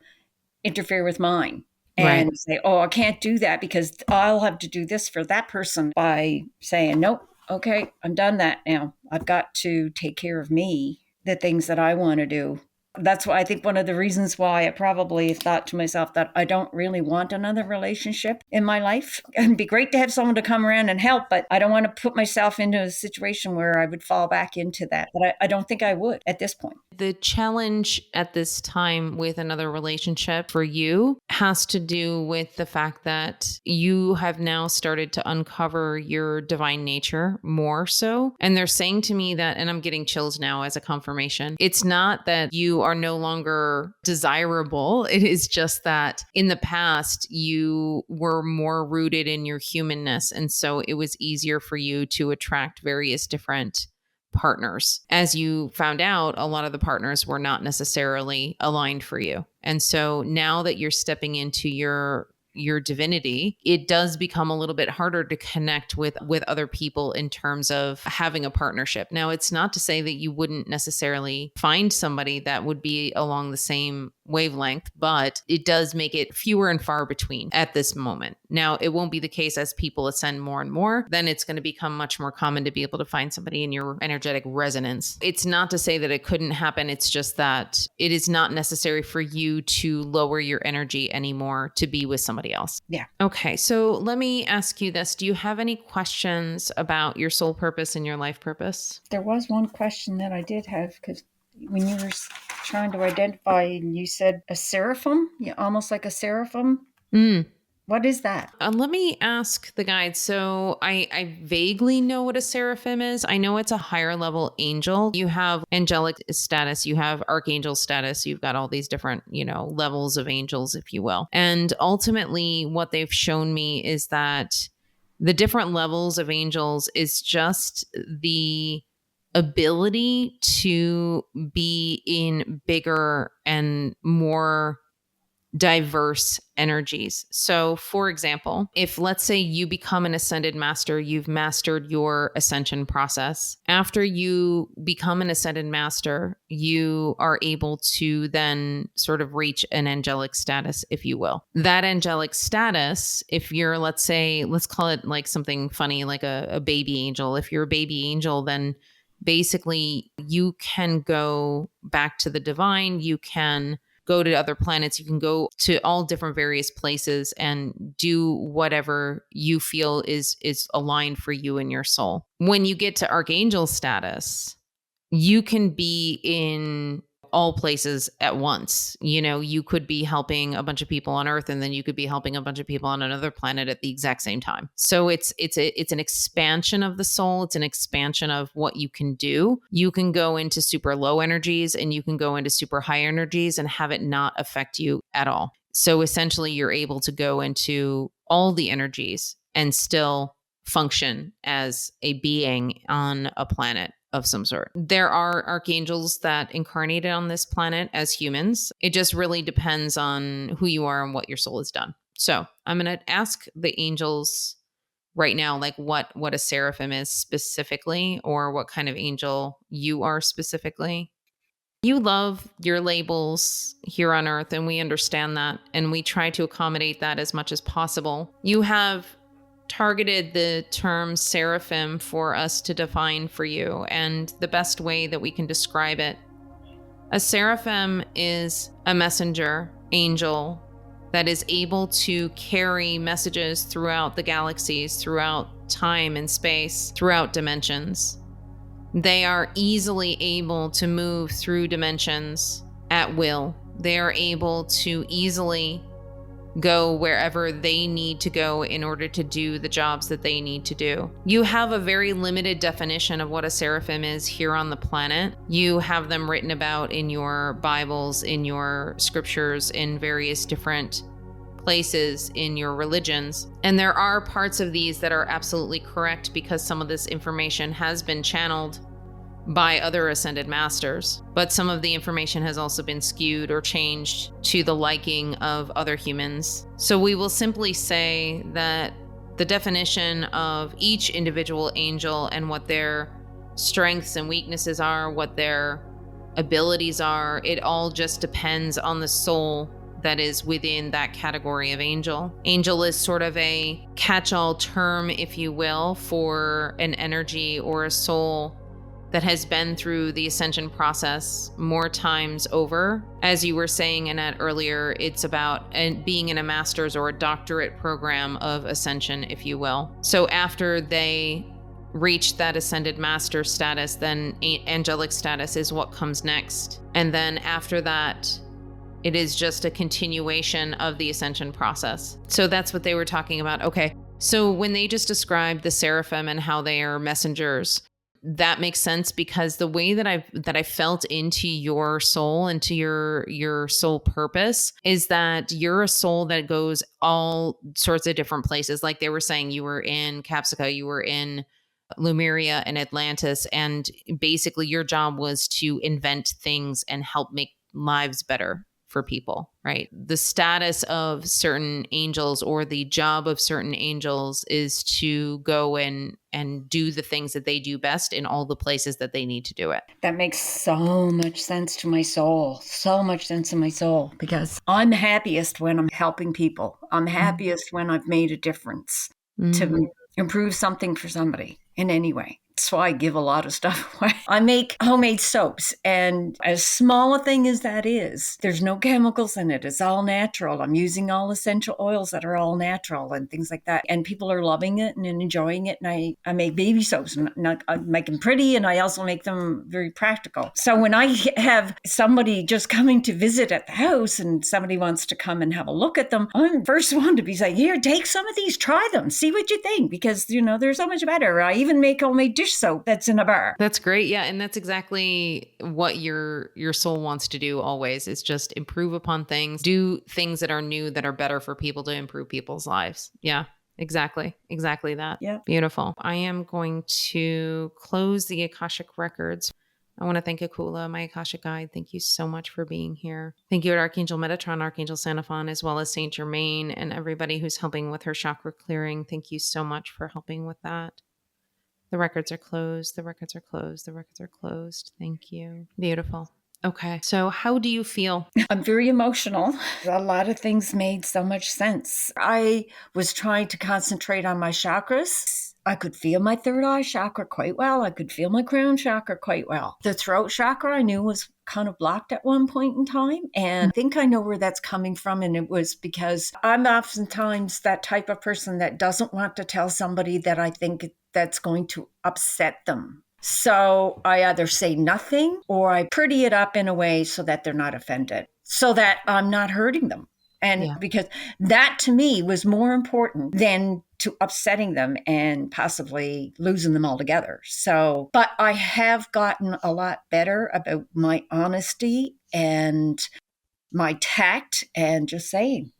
interfere with mine. And say, oh, I can't do that because I'll have to do this for that person, by saying, nope, okay, I'm done that now. I've got to take care of me, the things that I want to do. That's why I think one of the reasons why I probably thought to myself that I don't really want another relationship in my life. It'd be great to have someone to come around and help, but I don't want to put myself into a situation where I would fall back into that. But I don't think I would at this point. The challenge at this time with another relationship for you has to do with the fact that you have now started to uncover your divine nature more so. And they're saying to me that, and I'm getting chills now as a confirmation, it's not that you are no longer desirable. It is just that in the past, you were more rooted in your humanness. And so it was easier for you to attract various different partners. As you found out, a lot of the partners were not necessarily aligned for you. And so now that you're stepping into your divinity, it does become a little bit harder to connect with other people in terms of having a partnership. Now, it's not to say that you wouldn't necessarily find somebody that would be along the same wavelength, but it does make it fewer and far between at this moment. Now, it won't be the case as people ascend more and more. Then it's going to become much more common to be able to find somebody in your energetic resonance. It's not to say that it couldn't happen. It's just that it is not necessary for you to lower your energy anymore to be with somebody else. Yeah. Okay. So let me ask you this. Do you have any questions about your soul purpose and your life purpose? There was one question that I did have, because when you were trying to identify, and you said a seraphim, yeah, almost like a seraphim. What is that? Let me ask the guide. So I vaguely know what a seraphim is. I know it's a higher level angel. You have angelic status, you have archangel status, you've got all these different, levels of angels, if you will. And ultimately, what they've shown me is that the different levels of angels is just the ability to be in bigger and more diverse energies. So, for example, if let's say you become an ascended master, you've mastered your ascension process. After you become an ascended master, you are able to then sort of reach an angelic status, if you will. That angelic status, if you're, let's say, let's call it like something funny, like a baby angel. If you're a baby angel, then basically you can go back to the divine, you can go to other planets, you can go to all different various places and do whatever you feel is aligned for you and your soul. When you get to archangel status, you can be in all places at once. You could be helping a bunch of people on Earth, and then you could be helping a bunch of people on another planet at the exact same time. So it's an expansion of the soul. It's an expansion of what you can do. You can go into super low energies and you can go into super high energies and have it not affect you at all. So essentially, you're able to go into all the energies and still function as a being on a planet of some sort. There are archangels that incarnated on this planet as humans. It just really depends on who you are and what your soul has done. So I'm going to ask the angels right now, like what a seraphim is specifically, or what kind of angel you are specifically. You love your labels here on Earth, and we understand that, and we try to accommodate that as much as possible. You have targeted the term seraphim for us to define for you, and the best way that we can describe it. A seraphim is a messenger angel that is able to carry messages throughout the galaxies, throughout time and space, throughout dimensions. They are easily able to move through dimensions at will. They are able to easily go wherever they need to go in order to do the jobs that they need to do. You have a very limited definition of what a seraphim is here on the planet. You have them written about in your Bibles, in your scriptures, in various different places in your religions. And there are parts of these that are absolutely correct because some of this information has been channeled by other ascended masters, but some of the information has also been skewed or changed to the liking of other humans. So we will simply say that the definition of each individual angel and what their strengths and weaknesses are, what their abilities are, it all just depends on the soul that is within that category of angel. Angel is sort of a catch-all term, if you will, for an energy or a soul that has been through the ascension process more times over. As you were saying, Annette, earlier, it's about being in a master's or a doctorate program of ascension, if you will. So after they reach that ascended master status, then angelic status is what comes next. And then after that, it is just a continuation of the ascension process. So that's what they were talking about. Okay. So when they just described the seraphim and how they are messengers, that makes sense because the way that I felt into your soul, into your soul purpose, is that you're a soul that goes all sorts of different places. Like they were saying, you were in Capsica, you were in Lemuria and Atlantis, and basically your job was to invent things and help make lives better. for people, right? The status of certain angels or the job of certain angels is to go and do the things that they do best in all the places that they need to do it. That makes so much sense to my soul. So much sense in my soul, because I'm happiest when I'm helping people. I'm happiest when I've made a difference to improve something for somebody in any way. That's why I give a lot of stuff away. I make homemade soaps, and as small a thing as that is, there's no chemicals in it. It's all natural. I'm using all essential oils that are all natural and things like that. And people are loving it and enjoying it. And I make baby soaps. I make them pretty, and I also make them very practical. So when I have somebody just coming to visit at the house and somebody wants to come and have a look at them, I'm the first one to be saying, here, take some of these, try them, see what you think, because, they're so much better. I even make homemade dish soap that's in a bar. That's great. Yeah. And that's exactly what your soul wants to do always, is just improve upon things, do things that are new, that are better for people, to improve people's lives. Yeah, exactly. Exactly that. Yeah. Beautiful. I am going to close the Akashic records. I want to thank Akula, my Akashic guide. Thank you so much for being here. Thank you to Archangel Metatron, Archangel Xenophon, as well as Saint Germain, and everybody who's helping with her chakra clearing. Thank you so much for helping with that. The records are closed. The records are closed. The records are closed. Thank you. Beautiful. Okay. So how do you feel? I'm very emotional. A lot of things made so much sense. I was trying to concentrate on my chakras. I could feel my third eye chakra quite well. I could feel my crown chakra quite well. The throat chakra I knew was kind of blocked at one point in time. And I think I know where that's coming from. And it was because I'm oftentimes that type of person that doesn't want to tell somebody that I think that's going to upset them. So I either say nothing or I pretty it up in a way so that they're not offended, so that I'm not hurting them. And because that to me was more important than to upsetting them and possibly losing them altogether. So, but I have gotten a lot better about my honesty and my tact and just saying,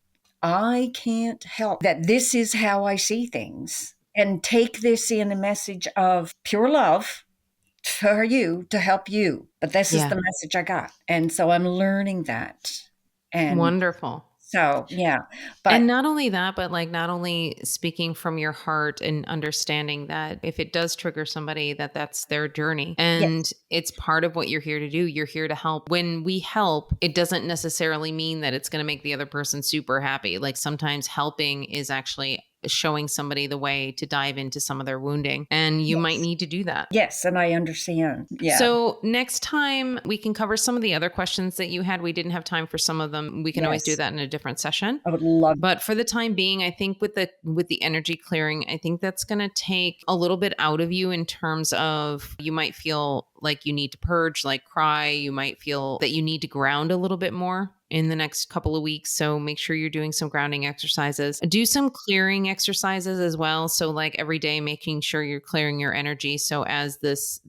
I can't help that this is how I see things, and take this in a message of pure love for you to help you. But this is the message I got. And so I'm learning that. And wonderful. So, yeah. But, and not only that, but like not only speaking from your heart and understanding that if it does trigger somebody, that's their journey. And it's part of what you're here to do. You're here to help. When we help, it doesn't necessarily mean that it's going to make the other person super happy. Like sometimes helping is actually showing somebody the way to dive into some of their wounding, and you might need to do that. Yes, and I understand. Yeah. So next time we can cover some of the other questions that you had. We didn't have time for some of them. We can always do that in a different session. I would love. But for the time being, I think with the energy clearing, I think that's going to take a little bit out of you in terms of you might feel like you need to purge, like cry. You might feel that you need to ground a little bit more in the next couple of weeks. So make sure you're doing some grounding exercises. Do some clearing exercises as well. So like every day, making sure you're clearing your energy. So as this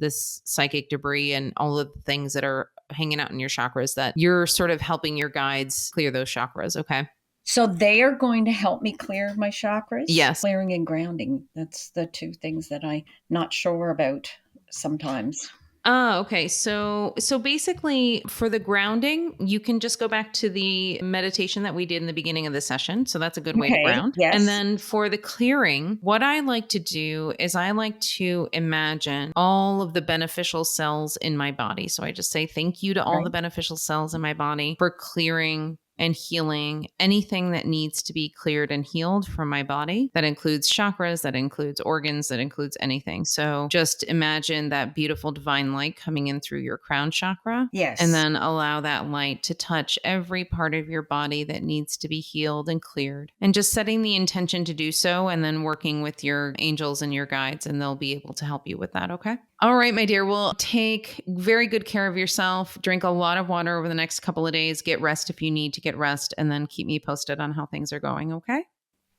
psychic debris and all of the things that are hanging out in your chakras, that you're sort of helping your guides clear those chakras. Okay. So they are going to help me clear my chakras? Yes. Clearing and grounding. That's the two things that I'm not sure about sometimes. Okay. So basically for the grounding, you can just go back to the meditation that we did in the beginning of the session. So that's a good way to ground. Yes. And then for the clearing, what I like to do is I like to imagine all of the beneficial cells in my body. So I just say thank you to all the beneficial cells in my body for clearing and healing anything that needs to be cleared and healed from my body. That includes chakras, that includes organs, that includes anything. So just imagine that beautiful divine light coming in through your crown chakra. Yes. And then allow that light to touch every part of your body that needs to be healed and cleared. And just setting the intention to do so, and then working with your angels and your guides, and they'll be able to help you with that. Okay. All right, my dear. Well, take very good care of yourself. Drink a lot of water over the next couple of days. Get rest if you need to get rest, and then keep me posted on how things are going. Okay.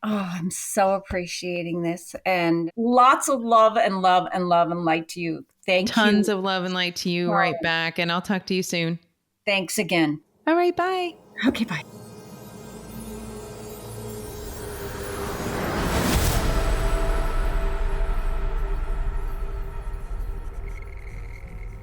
Oh, I'm so appreciating this, and lots of love and love and love and light to you. Thank you. Tons of love and light to you right back. And I'll talk to you soon. Thanks again. All right. Bye. Okay. Bye.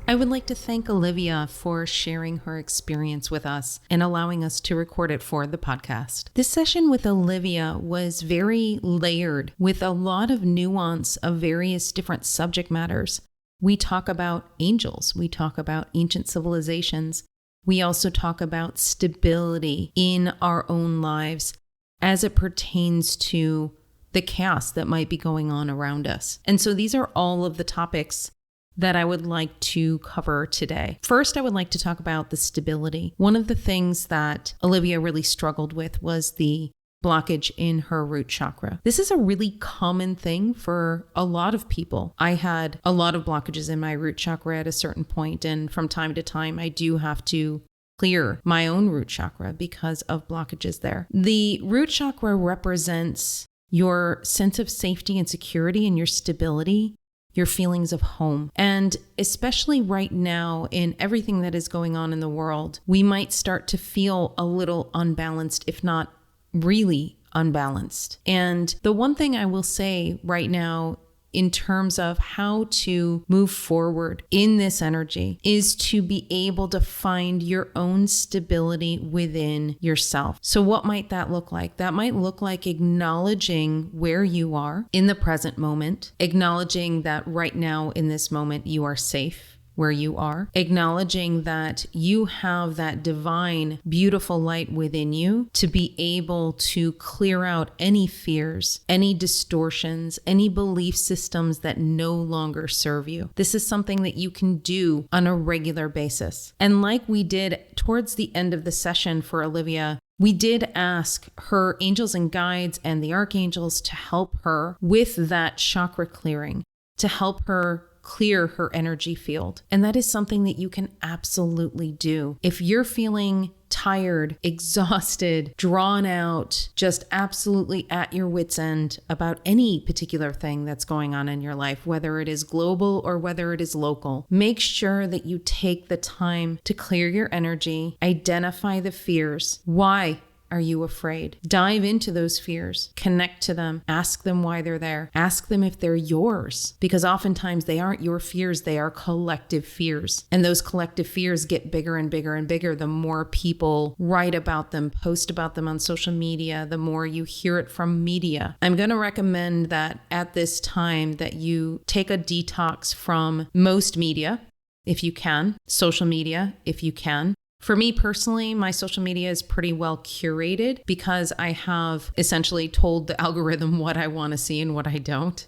I would like to thank Olivia for sharing her experience with us and allowing us to record it for the podcast. This session with Olivia was very layered with a lot of nuance of various different subject matters. We talk about angels, we talk about ancient civilizations, we also talk about stability in our own lives as it pertains to the chaos that might be going on around us. And so these are all of the topics that I would like to cover today. First, I would like to talk about the stability. One of the things that Olivia really struggled with was the blockage in her root chakra. This is a really common thing for a lot of people. I had a lot of blockages in my root chakra at a certain point, and from time to time, I do have to clear my own root chakra because of blockages there. The root chakra represents your sense of safety and security and your stability, your feelings of home. And especially right now in everything that is going on in the world, we might start to feel a little unbalanced, if not really unbalanced. And the one thing I will say right now in terms of how to move forward in this energy is to be able to find your own stability within yourself. So what might that look like? That might look like acknowledging where you are in the present moment, acknowledging that right now in this moment you are safe where you are, acknowledging that you have that divine, beautiful light within you to be able to clear out any fears, any distortions, any belief systems that no longer serve you. This is something that you can do on a regular basis. And like we did towards the end of the session for Olivia, we did ask her angels and guides and the archangels to help her with that chakra clearing, to help her clear her energy field. And that is something that you can absolutely do. If you're feeling tired, exhausted, drawn out, just absolutely at your wit's end about any particular thing that's going on in your life, whether it is global or whether it is local, make sure that you take the time to clear your energy, identify the fears. Why are you afraid? Dive into those fears, connect to them, ask them why they're there, ask them if they're yours, because oftentimes they aren't your fears, they are collective fears. And those collective fears get bigger and bigger and bigger the more people write about them, post about them on social media, the more you hear it from media. I'm going to recommend that at this time that you take a detox from most media, if you can, social media, if you can. For me personally, my social media is pretty well curated because I have essentially told the algorithm what I want to see and what I don't.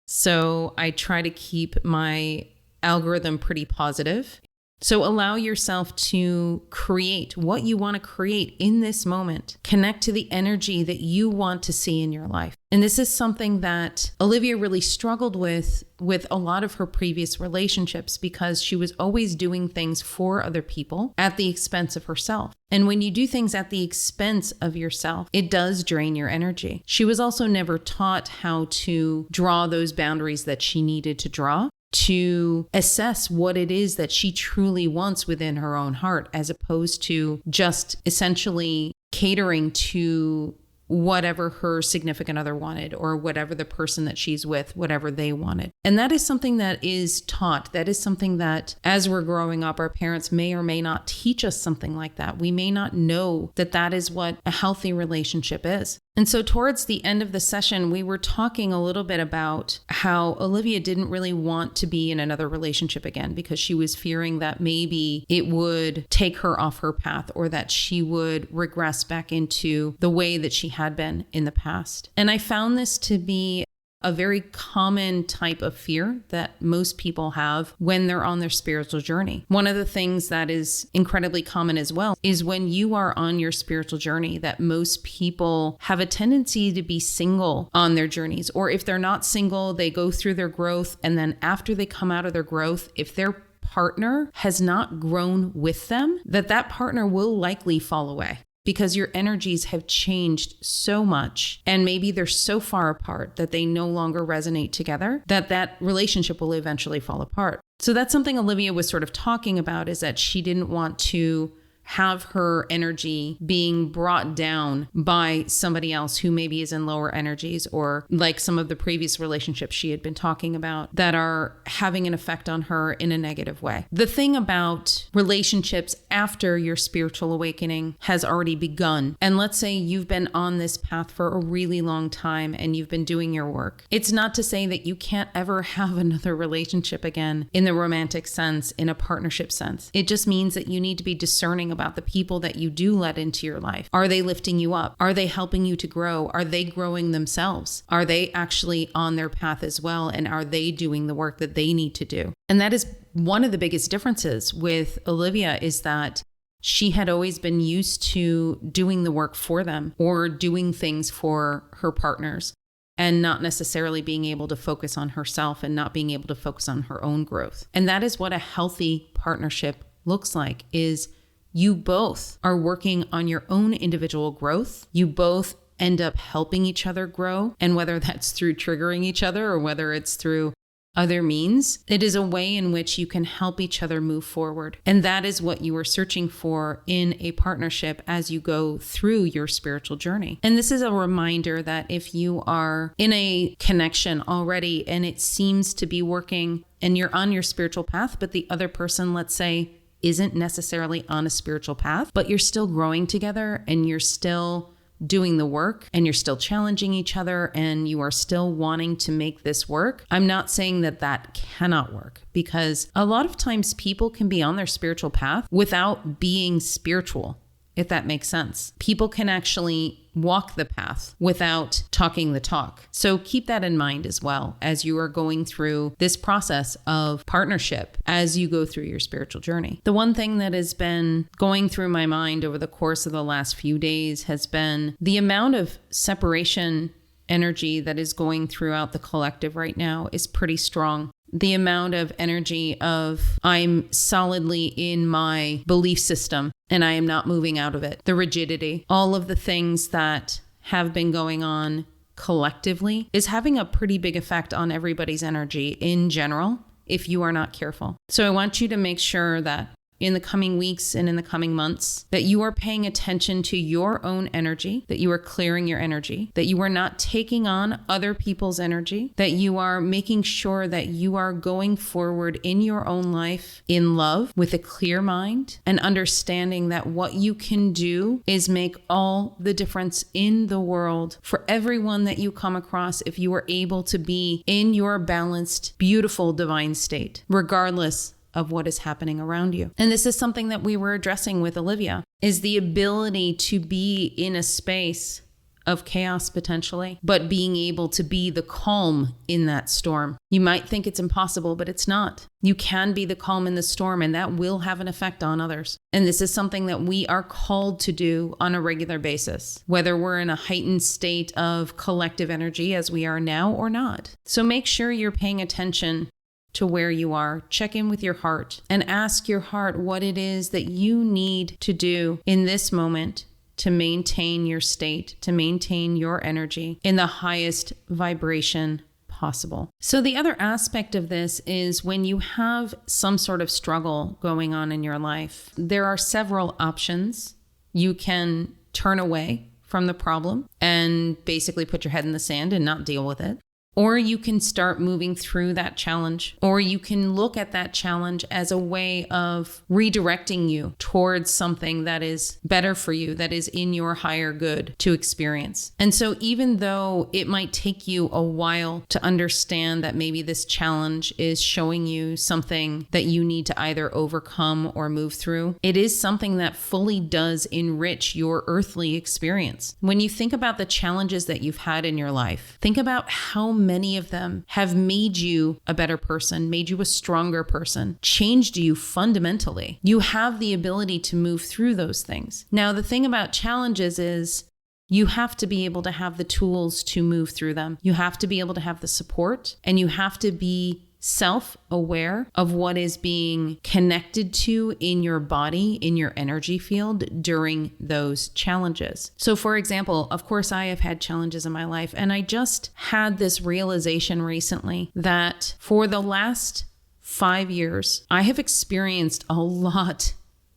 So I try to keep my algorithm pretty positive. So allow yourself to create what you want to create in this moment. Connect to the energy that you want to see in your life. And this is something that Olivia really struggled with a lot of her previous relationships because she was always doing things for other people at the expense of herself. And when you do things at the expense of yourself, it does drain your energy. She was also never taught how to draw those boundaries that she needed to draw, to assess what it is that she truly wants within her own heart, as opposed to just essentially catering to whatever her significant other wanted or whatever the person that she's with, whatever they wanted. And that is something that is taught. That is something that as we're growing up, our parents may or may not teach us something like that. We may not know that that is what a healthy relationship is. And so towards the end of the session, we were talking a little bit about how Olivia didn't really want to be in another relationship again because she was fearing that maybe it would take her off her path or that she would regress back into the way that she had been in the past. And I found this to be a very common type of fear that most people have when they're on their spiritual journey. One of the things that is incredibly common as well is when you are on your spiritual journey, that most people have a tendency to be single on their journeys. Or if they're not single, they go through their growth. And then after they come out of their growth, if their partner has not grown with them, that partner will likely fall away. Because your energies have changed so much and maybe they're so far apart that they no longer resonate together, that relationship will eventually fall apart. So that's something Olivia was sort of talking about, is that she didn't want to have her energy being brought down by somebody else who maybe is in lower energies, or like some of the previous relationships she had been talking about that are having an effect on her in a negative way. The thing about relationships after your spiritual awakening has already begun, and let's say you've been on this path for a really long time and you've been doing your work, it's not to say that you can't ever have another relationship again in the romantic sense, in a partnership sense. It just means that you need to be discerning about the people that you do let into your life. Are they lifting you up? Are they helping you to grow? Are they growing themselves? Are they actually on their path as well? And are they doing the work that they need to do? And that is one of the biggest differences with Olivia, is that she had always been used to doing the work for them or doing things for her partners, and not necessarily being able to focus on herself and not being able to focus on her own growth. And that is what a healthy partnership looks like, is you both are working on your own individual growth. You both end up helping each other grow. And whether that's through triggering each other or whether it's through other means, it is a way in which you can help each other move forward. And that is what you are searching for in a partnership as you go through your spiritual journey. And this is a reminder that if you are in a connection already and it seems to be working and you're on your spiritual path, but the other person, let's say, isn't necessarily on a spiritual path, but you're still growing together and you're still doing the work and you're still challenging each other and you are still wanting to make this work. I'm not saying that that cannot work, because a lot of times people can be on their spiritual path without being spiritual, if that makes sense. People can actually walk the path without talking the talk. So keep that in mind as well as you are going through this process of partnership as you go through your spiritual journey. The one thing that has been going through my mind over the course of the last few days has been the amount of separation energy that is going throughout the collective right now is pretty strong. The amount of energy of I'm solidly in my belief system and I am not moving out of it. The rigidity, all of the things that have been going on collectively is having a pretty big effect on everybody's energy in general if you are not careful. So I want you to make sure that in the coming weeks and in the coming months, that you are paying attention to your own energy, that you are clearing your energy, that you are not taking on other people's energy, that you are making sure that you are going forward in your own life in love with a clear mind and understanding that what you can do is make all the difference in the world for everyone that you come across if you are able to be in your balanced, beautiful, divine state, regardless of what is happening around you. And this is something that we were addressing with Olivia, is the ability to be in a space of chaos potentially, but being able to be the calm in that storm. You might think it's impossible, but it's not. You can be the calm in the storm, and that will have an effect on others. And this is something that we are called to do on a regular basis, whether we're in a heightened state of collective energy as we are now or not. So make sure you're paying attention to where you are. Check in with your heart and ask your heart what it is that you need to do in this moment to maintain your state, to maintain your energy in the highest vibration possible. So the other aspect of this is when you have some sort of struggle going on in your life, there are several options. You can turn away from the problem and basically put your head in the sand and not deal with it. Or you can start moving through that challenge, or you can look at that challenge as a way of redirecting you towards something that is better for you, that is in your higher good to experience. And so even though it might take you a while to understand that maybe this challenge is showing you something that you need to either overcome or move through, it is something that fully does enrich your earthly experience. When you think about the challenges that you've had in your life, think about how many of them have made you a better person, made you a stronger person, changed you fundamentally. You have the ability to move through those things. Now, the thing about challenges is you have to be able to have the tools to move through them. You have to be able to have the support, and you have to be self-aware of what is being connected to in your body, in your energy field during those challenges. So for example, of course, I have had challenges in my life, and I just had this realization recently that for the last 5 years, I have experienced a lot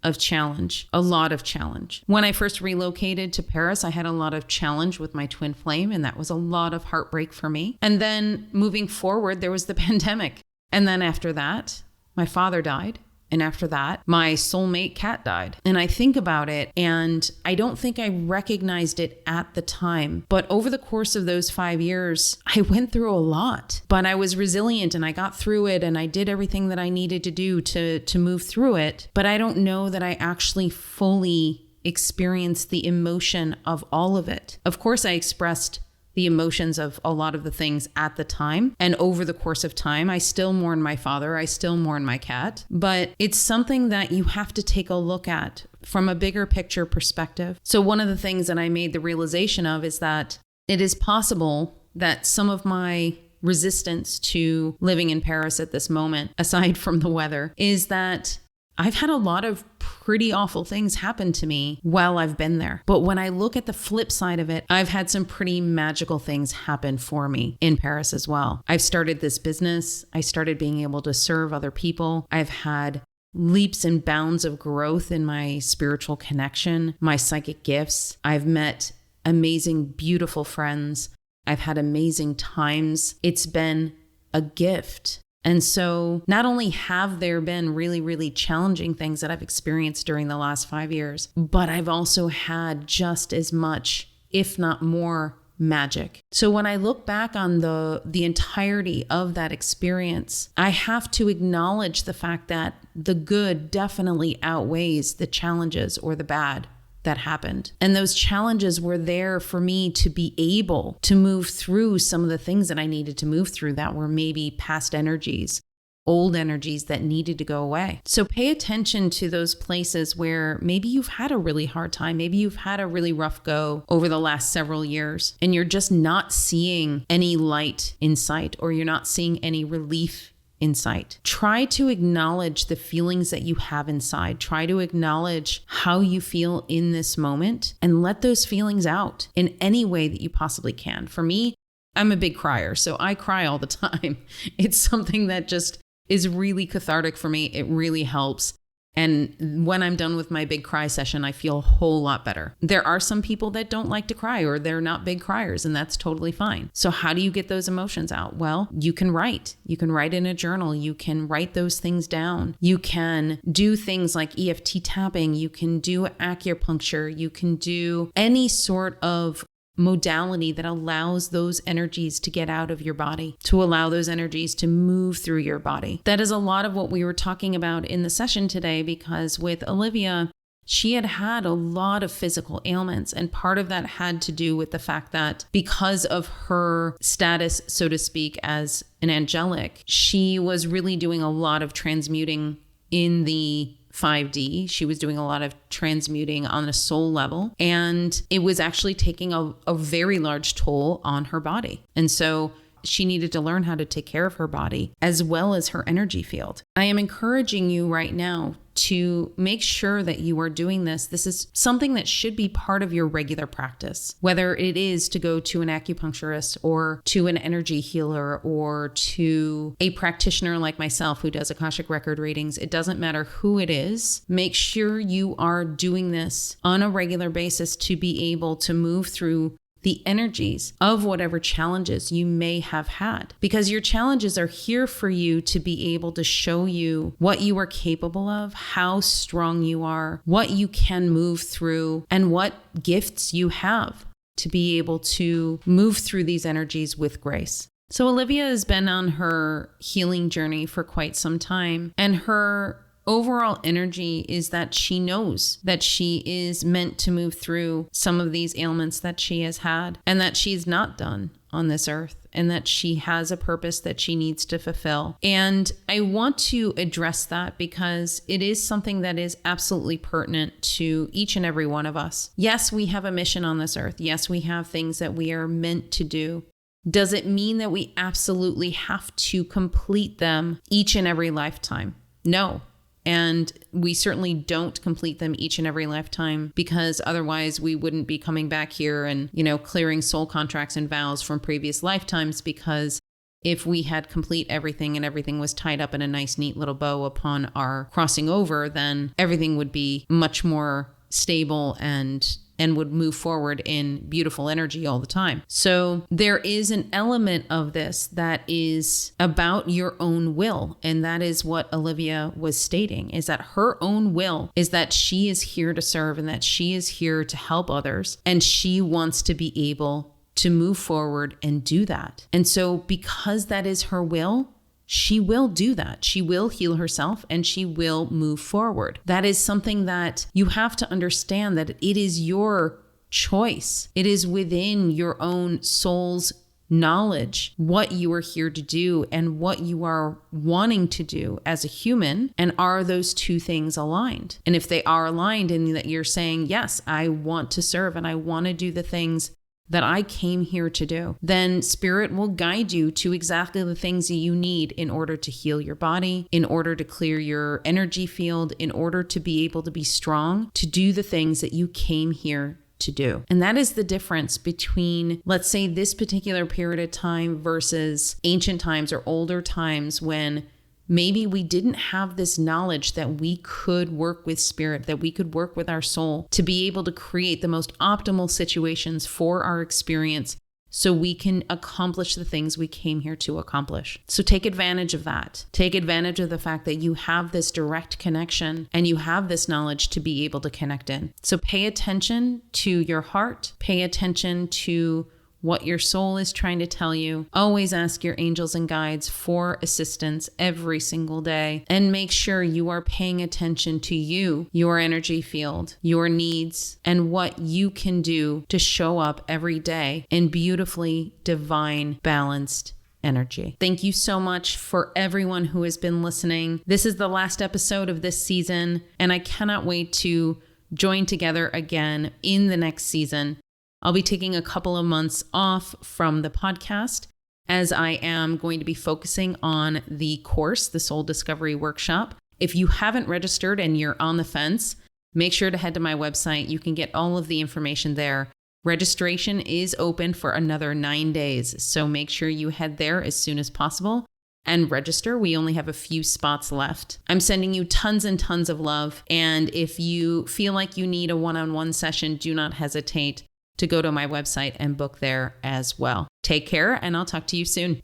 of challenge, a lot of challenge. When I first relocated to Paris, I had a lot of challenge with my twin flame, and that was a lot of heartbreak for me. And then moving forward, there was the pandemic. And then after that, my father died. And after that, my soulmate cat died. And I think about it, and I don't think I recognized it at the time. But over the course of those 5 years, I went through a lot. But I was resilient, and I got through it, and I did everything that I needed to do to move through it. But I don't know that I actually fully experienced the emotion of all of it. Of course, I expressed the emotions of a lot of the things at the time. And over the course of time, I still mourn my father. I still mourn my cat. But it's something that you have to take a look at from a bigger picture perspective. So one of the things that I made the realization of is that it is possible that some of my resistance to living in Paris at this moment, aside from the weather, is that I've had a lot of pretty awful things happen to me while I've been there. But when I look at the flip side of it, I've had some pretty magical things happen for me in Paris as well. I've started this business. I started being able to serve other people. I've had leaps and bounds of growth in my spiritual connection, my psychic gifts. I've met amazing, beautiful friends. I've had amazing times. It's been a gift. And so not only have there been really, really challenging things that I've experienced during the last 5 years, but I've also had just as much, if not more, magic. So when I look back on the entirety of that experience, I have to acknowledge the fact that the good definitely outweighs the challenges or the bad that happened. And those challenges were there for me to be able to move through some of the things that I needed to move through that were maybe past energies, old energies that needed to go away. So pay attention to those places where maybe you've had a really hard time. Maybe you've had a really rough go over the last several years, and you're just not seeing any light in sight, or you're not seeing any relief insight. Try to acknowledge the feelings that you have inside. Try to acknowledge how you feel in this moment and let those feelings out in any way that you possibly can. For me, I'm a big crier, so I cry all the time. It's something that just is really cathartic for me. It really helps. And when I'm done with my big cry session, I feel a whole lot better. There are some people that don't like to cry, or they're not big criers, and that's totally fine. So how do you get those emotions out? Well, you can write. You can write in a journal. You can write those things down. You can do things like EFT tapping. You can do acupuncture. You can do any sort of modality that allows those energies to get out of your body, to allow those energies to move through your body. That is a lot of what we were talking about in the session today, because with Olivia, she had had a lot of physical ailments. And part of that had to do with the fact that because of her status, so to speak, as an angelic, she was really doing a lot of transmuting in the 5D. She was doing a lot of transmuting on a soul level, and it was actually taking a very large toll on her body. And so she needed to learn how to take care of her body as well as her energy field. I am encouraging you right now to make sure that you are doing this. This is something that should be part of your regular practice, whether it is to go to an acupuncturist or to an energy healer or to a practitioner like myself who does Akashic record readings. It doesn't matter who it is. Make sure you are doing this on a regular basis to be able to move through the energies of whatever challenges you may have had, because your challenges are here for you to be able to show you what you are capable of, how strong you are, what you can move through, and what gifts you have to be able to move through these energies with grace. So Olivia has been on her healing journey for quite some time, and her overall energy is that she knows that she is meant to move through some of these ailments that she has had, and that she's not done on this earth, and that she has a purpose that she needs to fulfill. And I want to address that because it is something that is absolutely pertinent to each and every one of us. Yes, we have a mission on this earth. Yes, we have things that we are meant to do. Does it mean that we absolutely have to complete them each and every lifetime? No. And we certainly don't complete them each and every lifetime, because otherwise we wouldn't be coming back here and, clearing soul contracts and vows from previous lifetimes, because If we had complete everything and everything was tied up in a nice, neat little bow upon our crossing over, then everything would be much more stable and would move forward in beautiful energy all the time. So there is an element of this that is about your own will. And that is what Olivia was stating, is that her own will is that she is here to serve and that she is here to help others. And she wants to be able to move forward and do that. And so because that is her will, she will do that. She will heal herself and she will move forward. That is something that you have to understand, that it is your choice. It is within your own soul's knowledge what you are here to do and what you are wanting to do as a human. And are those two things aligned? And if they are aligned and that you're saying, yes, I want to serve and I want to do the things that I came here to do, then Spirit will guide you to exactly the things that you need in order to heal your body, in order to clear your energy field, in order to be able to be strong, to do the things that you came here to do. And that is the difference between, let's say, this particular period of time versus ancient times or older times when maybe we didn't have this knowledge that we could work with Spirit, that we could work with our soul to be able to create the most optimal situations for our experience so we can accomplish the things we came here to accomplish. So take advantage of that. Take advantage of the fact that you have this direct connection and you have this knowledge to be able to connect in. So pay attention to your heart, pay attention to what your soul is trying to tell you. Always ask your angels and guides for assistance every single day, and make sure you are paying attention to you, your energy field, your needs, and what you can do to show up every day in beautifully divine, balanced energy. Thank you so much for everyone who has been listening. This is the last episode of this season, and I cannot wait to join together again in the next season. I'll be taking a couple of months off from the podcast as I am going to be focusing on the course, the Soul Discovery Workshop. If you haven't registered and you're on the fence, make sure to head to my website. You can get all of the information there. Registration is open for another 9 days, so make sure you head there as soon as possible and register. We only have a few spots left. I'm sending you tons and tons of love, and if you feel like you need a one-on-one session, do not hesitate to go to my website and book there as well. Take care, and I'll talk to you soon.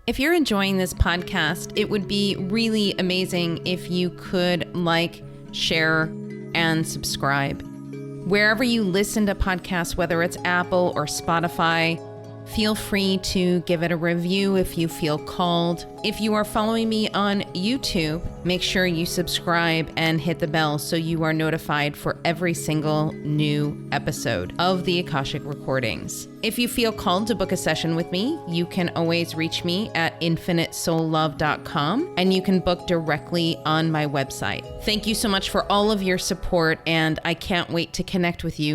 If you're enjoying this podcast, it would be really amazing if you could like, share, and subscribe. Wherever you listen to podcasts, whether it's Apple or Spotify, feel free to give it a review if you feel called. If you are following me on YouTube, make sure you subscribe and hit the bell so you are notified for every single new episode of the Akashic Recordings. If you feel called to book a session with me, you can always reach me at infinitesoullove.com, and you can book directly on my website. Thank you so much for all of your support, and I can't wait to connect with you